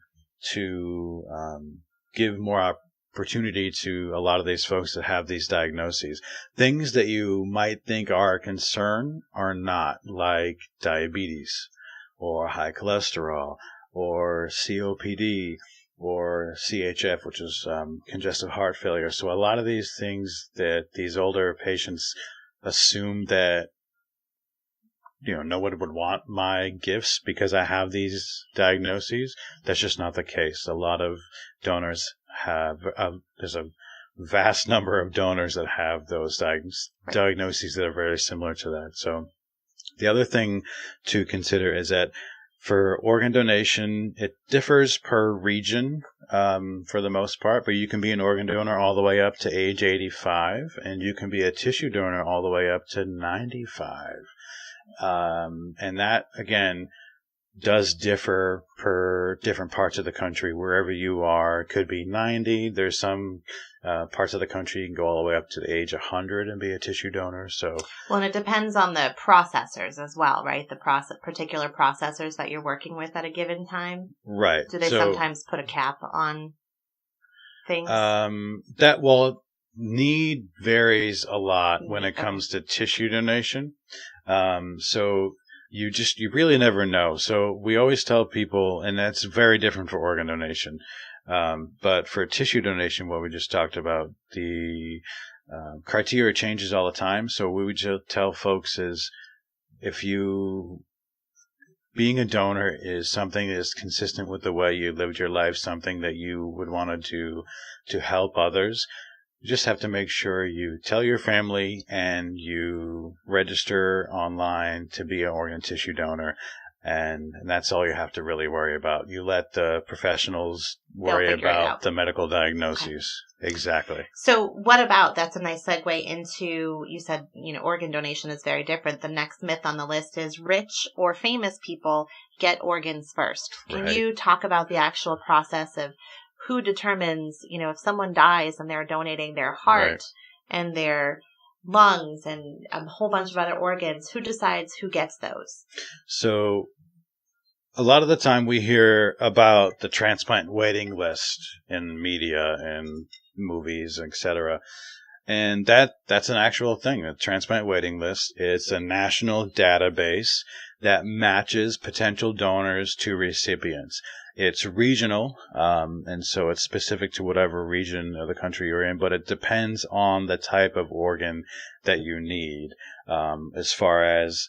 to give more opportunity to a lot of these folks that have these diagnoses. Things that you might think are a concern are not, like diabetes or high cholesterol or COPD or CHF, which is congestive heart failure. So a lot of these things that these older patients assume that no one would want my gifts because I have these diagnoses. That's just not the case. A lot of donors have, there's a vast number of donors that have those diagnoses that are very similar to that. So the other thing to consider is that for organ donation, it differs per region for the most part, but you can be an organ donor all the way up to age 85, and you can be a tissue donor all the way up to 95. And that, again, does differ per different parts of the country. Wherever you are, it could be 90. There's some parts of the country you can go all the way up to the age of 100 and be a tissue donor. So, well, and it depends on the processors as well, right? The particular processors that you're working with at a given time. Right. Do they sometimes put a cap on things? Need varies a lot when it comes to tissue donation. So you really never know. So we always tell people, and that's very different for organ donation. But for tissue donation, what we just talked about, the criteria changes all the time. So what we just tell folks is being a donor is something that is consistent with the way you lived your life, something that you would want to do to help others. You just have to make sure you tell your family and you register online to be an organ tissue donor. And that's all you have to really worry about. You let the professionals worry about the medical diagnoses. Okay. Exactly. So what about, that's a nice segue into, you said, organ donation is very different. The next myth on the list is rich or famous people get organs first. Can you talk about the actual process of who determines, if someone dies and they're donating their heart and their lungs and a whole bunch of other organs, who decides who gets those? So a lot of the time we hear about the transplant waiting list in media and movies, etc. And that's an actual thing. The transplant waiting list is a national database that matches potential donors to recipients. It's regional, and so it's specific to whatever region of the country you're in, but it depends on the type of organ that you need, as far as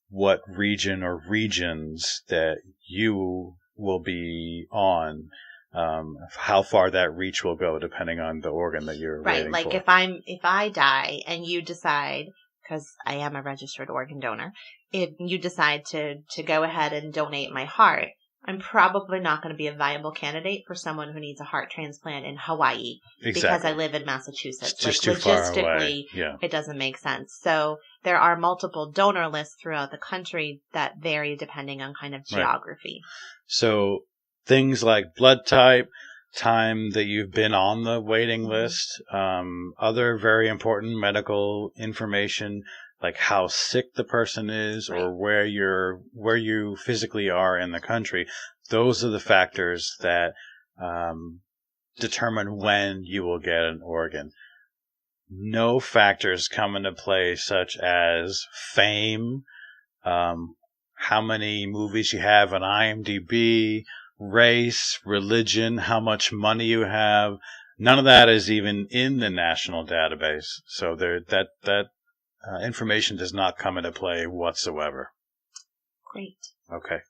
what region or regions that you will be on, how far that reach will go depending on the organ that you're waiting for. If I die and you decide, because I am a registered organ donor, if you decide to go ahead and donate my heart, I'm probably not going to be a viable candidate for someone who needs a heart transplant in Hawaii because I live in Massachusetts. It's just too far away. Yeah. It doesn't make sense. So there are multiple donor lists throughout the country that vary depending on kind of geography. So things like blood type, time that you've been on the waiting list, other very important medical information, like how sick the person is or where you physically are in the country. Those are the factors that determine when you will get an organ. No factors come into play such as fame, how many movies you have on IMDb, race, religion, how much money you have. None of that is even in the national database. So that information does not come into play whatsoever. Great. Okay.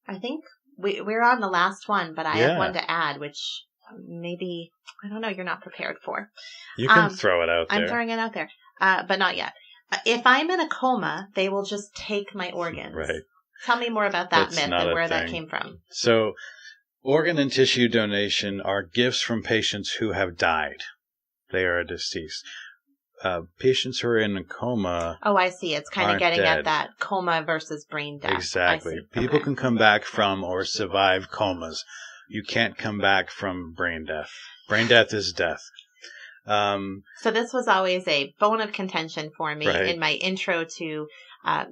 I think we're on the last one, but I have one to add, which maybe, I don't know, you're not prepared for. You can throw it out there. I'm throwing it out there, but not yet. if I'm in a coma, they will just take my organs. Right. Tell me more about that That's myth not and a where that thing. came from. So, organ and tissue donation are gifts from patients who have died. They are deceased. Patients who are in a coma. Oh, I see. It's kind of getting dead. at that coma versus brain death. Exactly. People can come back from or survive comas. You can't come back from brain death. Brain death is death. So this was always a bone of contention for me in my intro to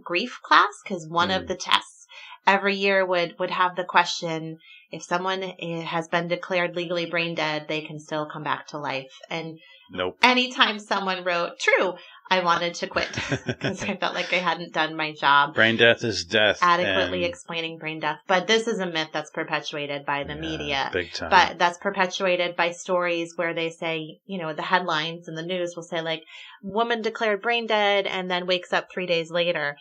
grief class, because one of the tests every year would have the question, if someone has been declared legally brain dead, they can still come back to life. And nope. Anytime someone wrote true, I wanted to quit because I felt like I hadn't done my job. Brain death is death. Adequately explaining brain death. But this is a myth that's perpetuated by the media. Big time. But that's perpetuated by stories where they say, the headlines in the news will say, like, woman declared brain dead and then wakes up 3 days later.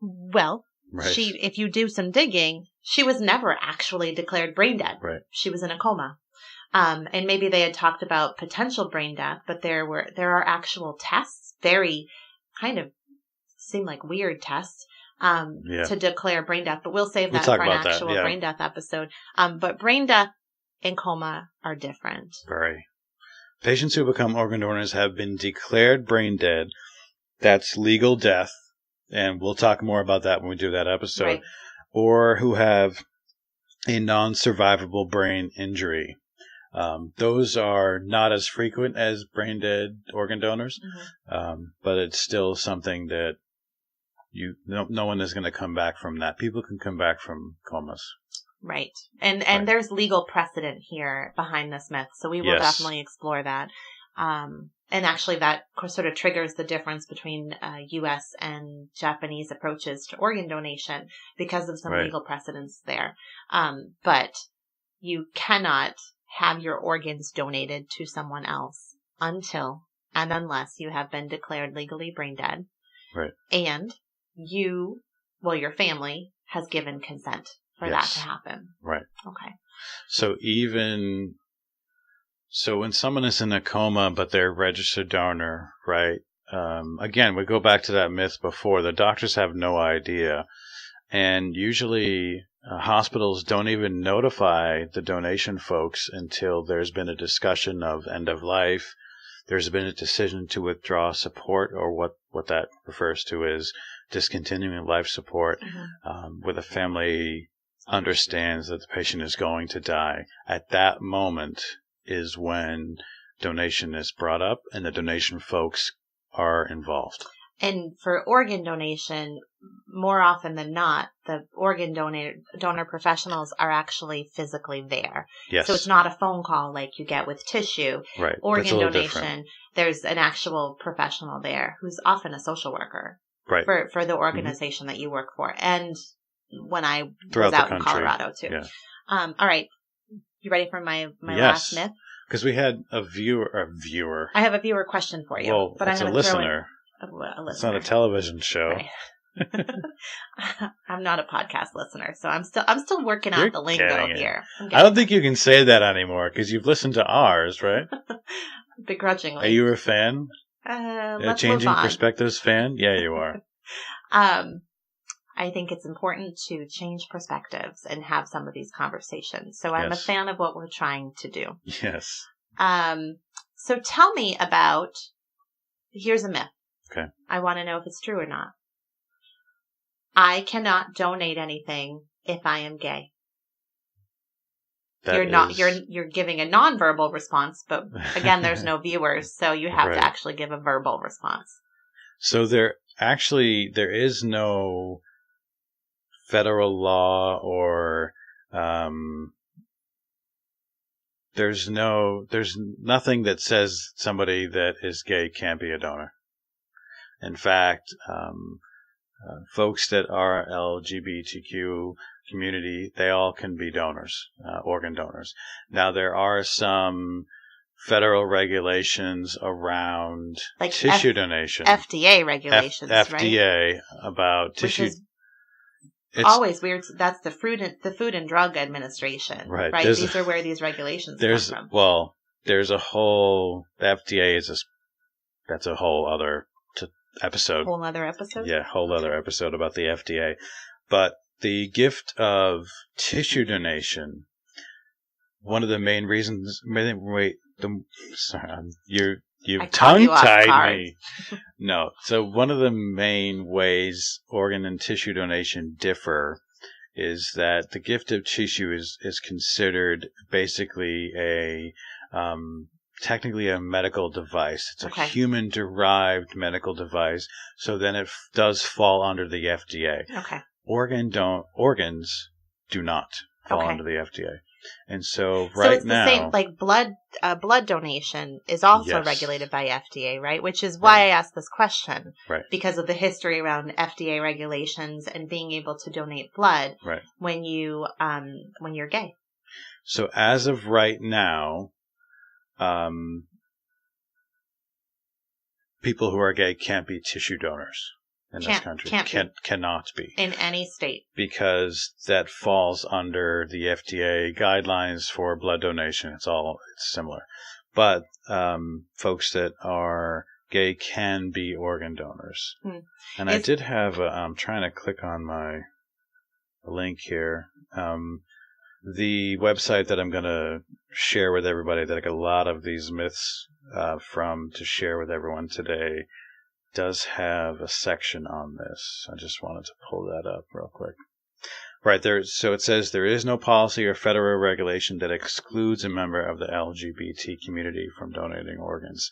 Well, if you do some digging, she was never actually declared brain dead. Right. She was in a coma. And maybe they had talked about potential brain death, but there are actual tests, very kind of seem like weird tests, to declare brain death, but we'll save that for an actual brain death episode. But brain death and coma are different. Very. Patients who become organ donors have been declared brain dead. That's legal death. And we'll talk more about that when we do that episode. Right. Or who have a non-survivable brain injury. Those are not as frequent as brain dead organ donors, but it's still something that no one is going to come back from that. People can come back from comas. Right. And there's legal precedent here behind this myth, so we will definitely explore that. And actually that sort of triggers the difference between U.S. and Japanese approaches to organ donation because of some legal precedents there. But you cannot have your organs donated to someone else until and unless you have been declared legally brain dead. Right. And your family has given consent for that to happen. Right. Okay. So when someone is in a coma, but they're a registered donor, right? Again, we go back to that myth before. The doctors have no idea. And usually hospitals don't even notify the donation folks until there's been a discussion of end of life. There's been a decision to withdraw support, or what that refers to is discontinuing life support, where the family understands that the patient is going to die. At that moment is when donation is brought up and the donation folks are involved. And for organ donation, more often than not, the organ donor professionals are actually physically there. Yes. So it's not a phone call like you get with tissue. Right. Organ donation, there's an actual professional there who's often a social worker for the organization that you work for. And when I was out in Colorado too. Yeah. All right. You ready for my last myth? Because we had a viewer. I have a viewer question for you. Well, but it's a listener. A listener. It's not a television show. Right. I'm not a podcast listener, so I'm still working out the lingo here. I don't think you can say that anymore because you've listened to ours, right? Begrudgingly. Are you a fan? Let's Changing move on. Perspectives fan? Yeah, you are. I think it's important to change perspectives and have some of these conversations. So I'm a fan of what we're trying to do. Yes. So tell me about, here's a myth. Okay. I want to know if it's true or not. I cannot donate anything if I am gay. You're giving a nonverbal response, but again, there's no viewers, so you have to actually give a verbal response. So there is no federal law or there's nothing that says somebody that is gay can't be a donor. In fact, folks that are LGBTQ community, they all can be donors, organ donors. Now, there are some federal regulations around tissue donation. FDA regulations, right? FDA about tissue. It's always weird. That's the Food and Drug Administration, right? These are where these regulations come from. Well, there's a whole, the FDA that's a whole other episode. Whole other episode? Yeah, whole other episode about the FDA. But the gift of tissue donation, one of the main reasons, you've tongue-tied me. No. So one of the main ways organ and tissue donation differ is that the gift of tissue is considered basically technically a medical device. It's a human-derived medical device. So then it does fall under the FDA. Okay. Organs do not fall under the FDA. And so so it's the same, like blood donation is also regulated by FDA, right? Which is why I asked this question, right? Because of the history around FDA regulations and being able to donate blood, when you're gay. So as of right now, people who are gay can't be tissue donors in this country. Cannot be. In any state. Because that falls under the FDA guidelines for blood donation. It's similar. But folks that are gay can be organ donors. And I did have, I'm trying to click on my link here. The website that I'm going to share with everybody, that I got a lot of these myths from to share with everyone today, does have a section on this. I just wanted to pull that up real quick. Right there. So it says there is no policy or federal regulation that excludes a member of the LGBT community from donating organs.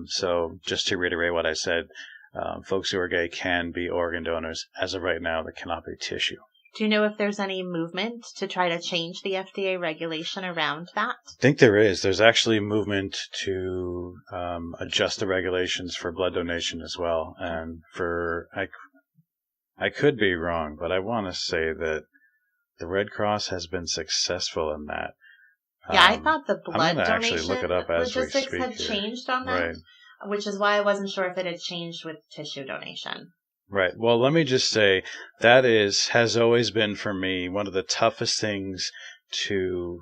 So just to reiterate what I said, folks who are gay can be organ donors. As of right now, they cannot be tissue. Do you know if there's any movement to try to change the FDA regulation around that? I think there is. There's actually a movement to adjust the regulations for blood donation as well. And I could be wrong, but I want to say that the Red Cross has been successful in that. Yeah, I thought the blood donation actually look it up as logistics we speak had changed on that, which is why I wasn't sure if it had changed with tissue donation. Right. Well, let me just say that has always been for me one of the toughest things to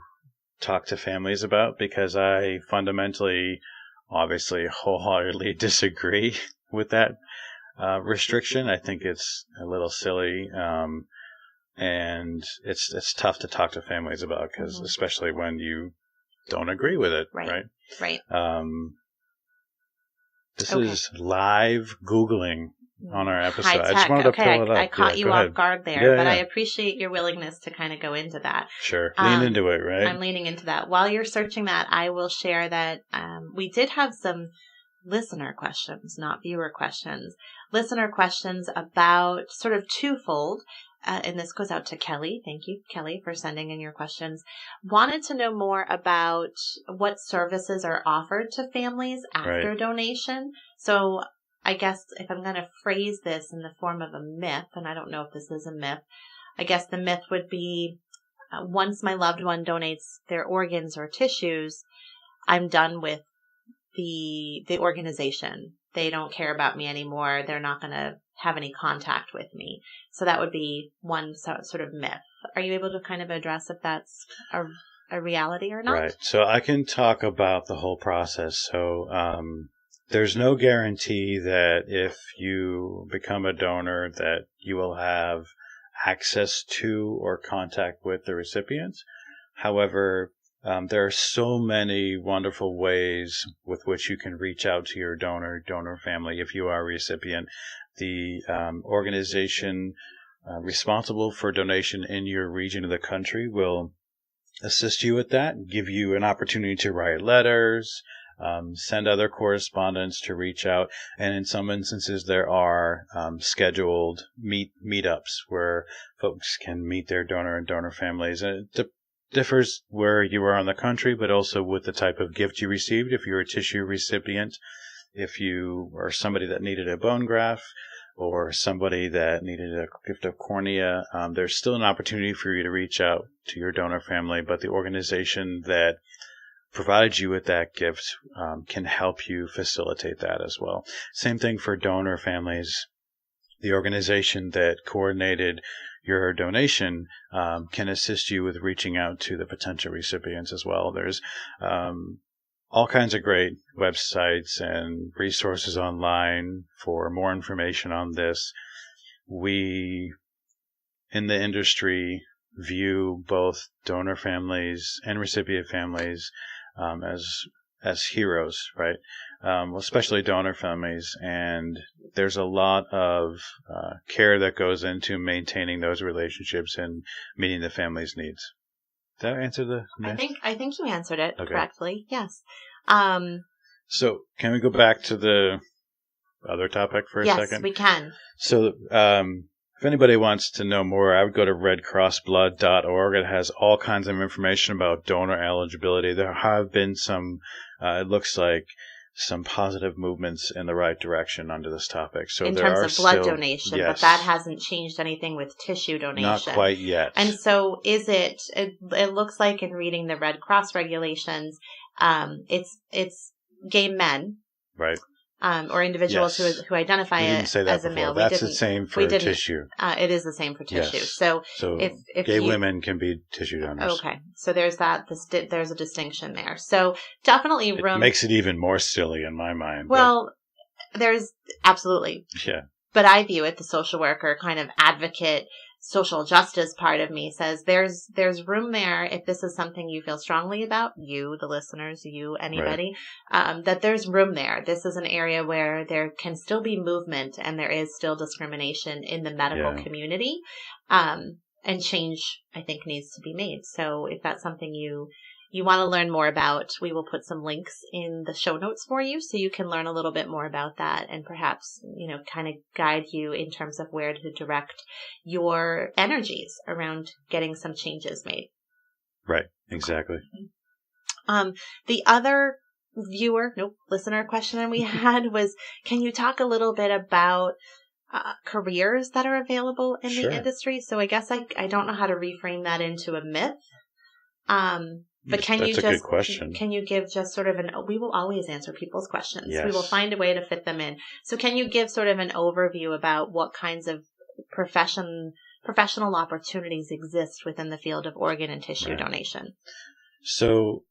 talk to families about, because I fundamentally, obviously, wholeheartedly disagree with that restriction. I think it's a little silly, and it's tough to talk to families about, because especially when you don't agree with it, right? This is live Googling on our episode. High tech. I just wanted to pull it up. I caught you off guard there, but I appreciate your willingness to kind of go into that. Sure. Lean into it, right? I'm leaning into that. While you're searching that, I will share that we did have some listener questions, not viewer questions. Listener questions about sort of twofold. And this goes out to Kelly. Thank you, Kelly, for sending in your questions. Wanted to know more about what services are offered to families after donation. So I guess if I'm going to phrase this in the form of a myth, and I don't know if this is a myth, I guess the myth would be once my loved one donates their organs or tissues, I'm done with the organization. They don't care about me anymore. They're not going to have any contact with me. So that would be one sort of myth. Are you able to kind of address if that's a reality or not? Right. So I can talk about the whole process. So there's no guarantee that if you become a donor that you will have access to or contact with the recipient. However, there are so many wonderful ways with which you can reach out to your donor family if you are a recipient. The organization responsible for donation in your region of the country will assist you with that, give you an opportunity to write letters, send other correspondence to reach out. And in some instances, there are scheduled meetups where folks can meet their donor and donor families. And it differs where you are in the country, but also with the type of gift you received. If you're a tissue recipient, if you are somebody that needed a bone graft, or somebody that needed a gift of cornea, there's still an opportunity for you to reach out to your donor family, but the organization that provided you with that gift can help you facilitate that as well. Same thing for donor families. The organization that coordinated your donation can assist you with reaching out to the potential recipients as well. There's all kinds of great websites and resources online for more information on this. We, in the industry, view both donor families and recipient families as heroes, right? Especially donor families, and there's a lot of care that goes into maintaining those relationships and meeting the family's needs. Did that answer the myth? I think you answered it correctly. Yes. So can we go back to the other topic for a second? Yes, we can. So if anybody wants to know more, I would go to redcrossblood.org. It has all kinds of information about donor eligibility. There have been some, it looks like, some positive movements in the right direction under this topic. So in there terms are of blood still, donation, yes, but that hasn't changed anything with tissue donation. Not quite yet. And so it looks like in reading the Red Cross regulations, it's gay men. Right. Or individuals who identify as a male. That's the same for tissue. It is the same for tissue. Yes. So if gay women can be tissue donors. Okay. So there's that. There's a distinction there. So definitely it makes it even more silly in my mind. Well, there's absolutely. Yeah. But I view it, the social worker kind of advocate, social justice part of me says there's room there if this is something you feel strongly about, you, the listeners, you, anybody, right, that there's room there. This is an area where there can still be movement and there is still discrimination in the medical community. And change, I think, needs to be made. So if that's something you want to learn more about, we will put some links in the show notes for you so you can learn a little bit more about that and perhaps, kind of guide you in terms of where to direct your energies around getting some changes made. Right. Exactly. The other listener question that we had was, can you talk a little bit about careers that are available in the industry? So I guess I don't know how to reframe that into a myth. But That's a good question. Can you give just sort of we will always answer people's questions. Yes. We will find a way to fit them in. So can you give sort of an overview about what kinds of professional opportunities exist within the field of organ and tissue donation? So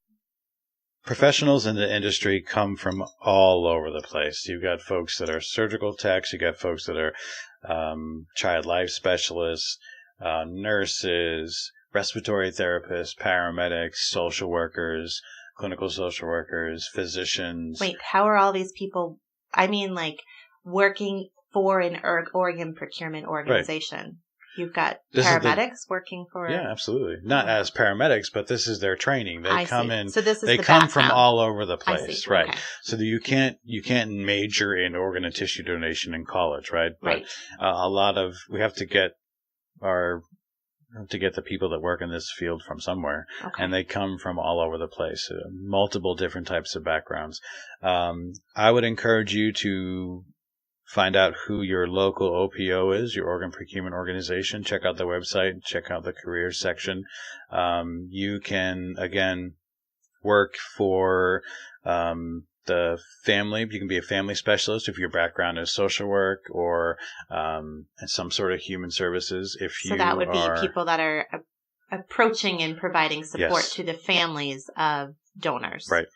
professionals in the industry come from all over the place. You've got folks that are surgical techs. You've got folks that are child life specialists, nurses, respiratory therapists, paramedics, social workers, clinical social workers, physicians. Wait, how are all these people, working for an organ procurement organization? Right. You've got paramedics working for... Yeah, absolutely. Not as paramedics, but this is their training. They come in... So this is they the come background. from all over the place, right? Okay. So that you can't major in organ and tissue donation in college, right? Right. But we have to get the people that work in this field from somewhere, and they come from all over the place, multiple different types of backgrounds. I would encourage you to find out who your local OPO is, your organ procurement organization. Check out the website, check out the careers section. You can, again, work for the family. You can be a family specialist if your background is social work or some sort of human services. So that would be people that are approaching and providing support to the families of donors. Right.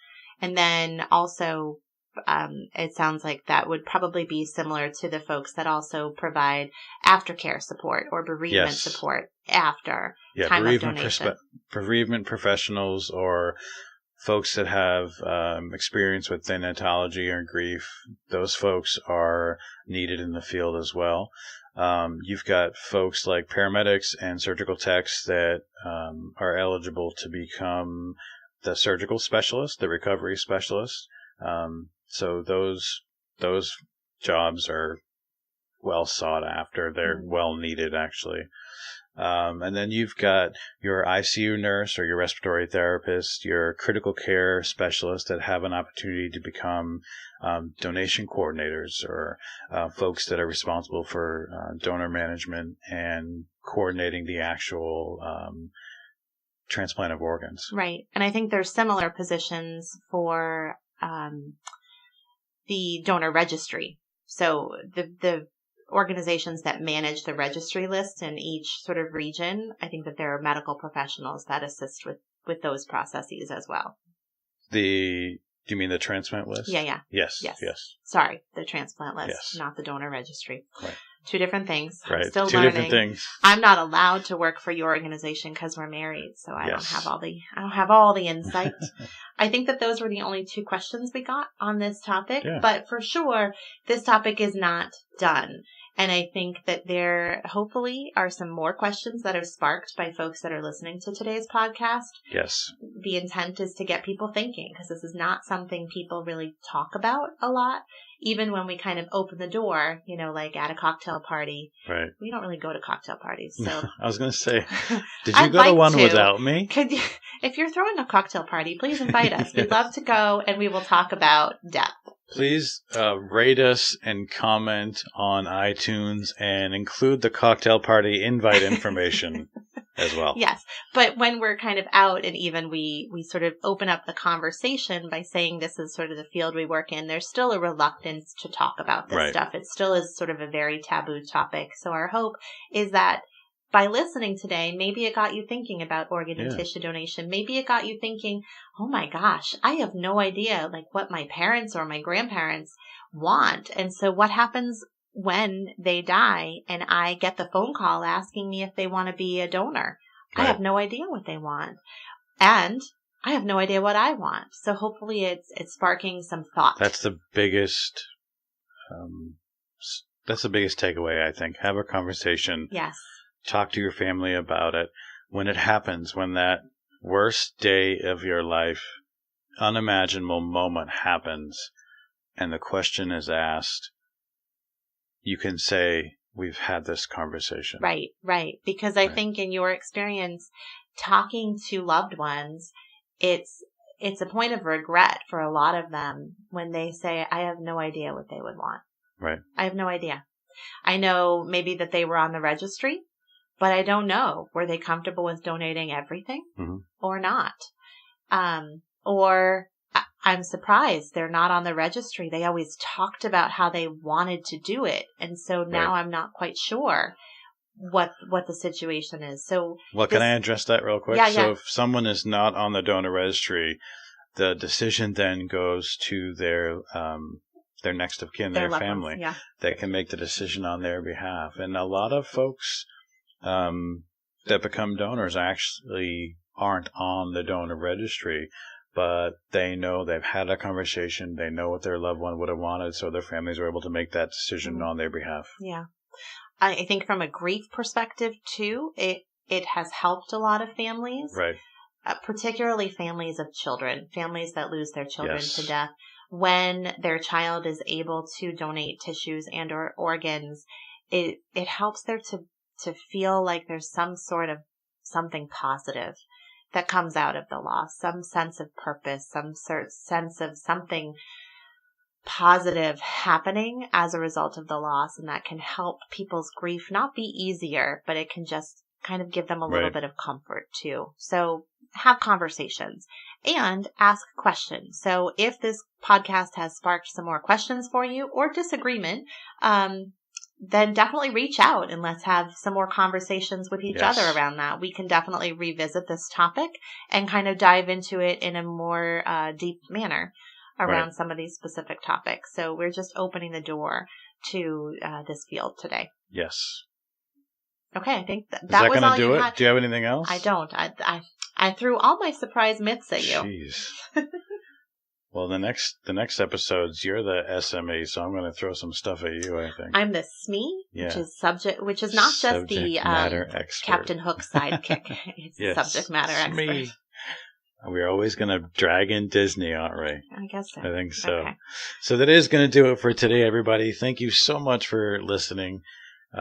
And then also, it sounds like that would probably be similar to the folks that also provide aftercare support or bereavement support after time of donation. Bereavement professionals or folks that have experience with thanatology or grief, those folks are needed in the field as well. You've got folks like paramedics and surgical techs that are eligible to become the surgical specialist, the recovery specialist. So those jobs are well sought after. They're well needed, actually. And then you've got your ICU nurse or your respiratory therapist, your critical care specialist that have an opportunity to become donation coordinators or folks that are responsible for donor management and coordinating the actual transplant of organs. Right. And I think there's similar positions for the donor registry. So the organizations that manage the registry list in each sort of region, I think that there are medical professionals that assist with those processes as well. Do you mean the transplant list? Yeah. Yes. Sorry, the transplant list, Yes. not the donor registry. Right. Two different things. Right. I'm still Two learning. different things. I'm not allowed to work for your organization because we're married, so I don't have all the insight. I think that those were the only 2 questions we got on this topic, but for sure, this topic is not done. And I think that there hopefully are some more questions that are sparked by folks that are listening to today's podcast. Yes. The intent is to get people thinking, because this is not something people really talk about a lot. Even when we kind of open the door, like at a cocktail party. Right. We don't really go to cocktail parties. So I was going to say, did you go to one without me? If you're throwing a cocktail party, please invite us. We'd love to go, and we will talk about death. Please rate us and comment on iTunes and include the cocktail party invite information as well. Yes. But when we're kind of out and even we sort of open up the conversation by saying this is sort of the field we work in, there's still a reluctance to talk about this stuff. It still is sort of a very taboo topic. So our hope is that by listening today, maybe it got you thinking about organ and tissue donation. Maybe it got you thinking, oh my gosh, I have no idea what my parents or my grandparents want. And so what happens when they die and I get the phone call asking me if they want to be a donor? Right. I have no idea what they want. And I have no idea what I want. So hopefully it's sparking some thought. That's the biggest takeaway, I think. Have a conversation. Yes. Talk to your family about it. When it happens, when that worst day of your life, unimaginable moment happens, and the question is asked, you can say, we've had this conversation. Right. Because I think in your experience, talking to loved ones, it's a point of regret for a lot of them when they say, I have no idea what they would want. Right. I have no idea. I know maybe that they were on the registry, but I don't know. Were they comfortable with donating everything or not? Or I'm surprised they're not on the registry. They always talked about how they wanted to do it. And so now I'm not quite sure what the situation is. So can I address that real quick? Yeah. So if someone is not on the donor registry, the decision then goes to their next of kin, their family. Yeah. They can make the decision on their behalf. And a lot of folks that become donors actually aren't on the donor registry, but they know they've had a conversation. They know what their loved one would have wanted, so their families are able to make that decision on their behalf. Yeah. I think from a grief perspective, too, it has helped a lot of families. Right. Particularly families of children, families that lose their children to death. When their child is able to donate tissues and or organs, it helps there to feel like there's some sort of something positive that comes out of the loss, some sense of purpose, some sense of something positive happening as a result of the loss. And that can help people's grief not be easier, but it can just kind of give them a little bit of comfort too. So have conversations and ask questions. So if this podcast has sparked some more questions for you or disagreement, then definitely reach out and let's have some more conversations with each other around that. We can definitely revisit this topic and kind of dive into it in a more deep manner around some of these specific topics. So we're just opening the door to this field today. Yes. Okay, I think that was all you had. Do you have anything else? I don't. I threw all my surprise myths at you. Jeez. Well, the next episodes, you're the SME, so I'm going to throw some stuff at you, I think. I'm the SME, which is not just the matter expert. Captain Hook sidekick. It's the subject matter expert. We're always going to drag in Disney, aren't we? I guess so. I think so. Okay. So that is going to do it for today, everybody. Thank you so much for listening.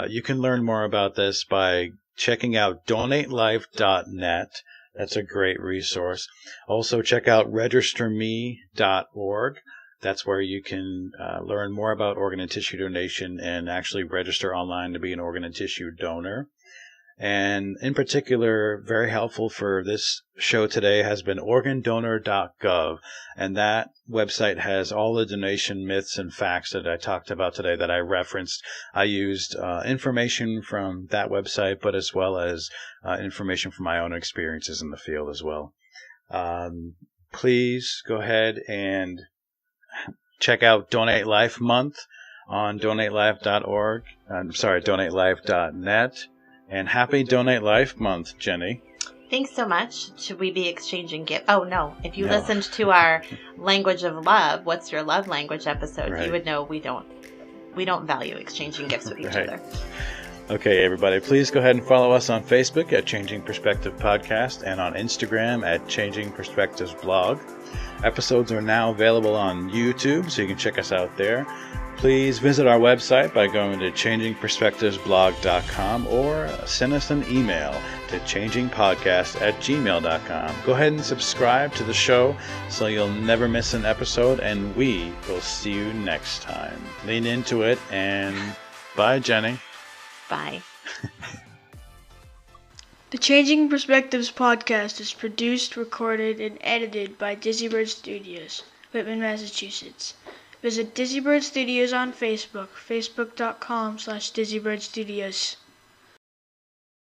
You can learn more about this by checking out donatelife.net. That's a great resource. Also, check out registerme.org. That's where you can learn more about organ and tissue donation and actually register online to be an organ and tissue donor. And in particular, very helpful for this show today has been organdonor.gov. And that website has all the donation myths and facts that I talked about today that I referenced. I used information from that website, but as well as information from my own experiences in the field as well. please go ahead and check out Donate Life Month on donatelife.org. donatelife.net. And happy Donate Life Month, Jenny. Thanks so much. Should we be exchanging gifts? Oh, no. If you listened to our Language of Love, What's Your Love Language episode, you would know we don't value exchanging gifts with each other. Okay, everybody, please go ahead and follow us on Facebook at Changing Perspective Podcast and on Instagram at Changing Perspectives Blog. Episodes are now available on YouTube, so you can check us out there. Please visit our website by going to changingperspectivesblog.com or send us an email to changingpodcast@gmail.com. Go ahead and subscribe to the show so you'll never miss an episode, and we will see you next time. Lean into it, and bye, Jenny. Bye. The Changing Perspectives podcast is produced, recorded, and edited by Dizzy-Bird Studios, Whitman, Massachusetts. Visit Dizzy-Bird Studios on Facebook, facebook.com/Dizzy-Bird Studios.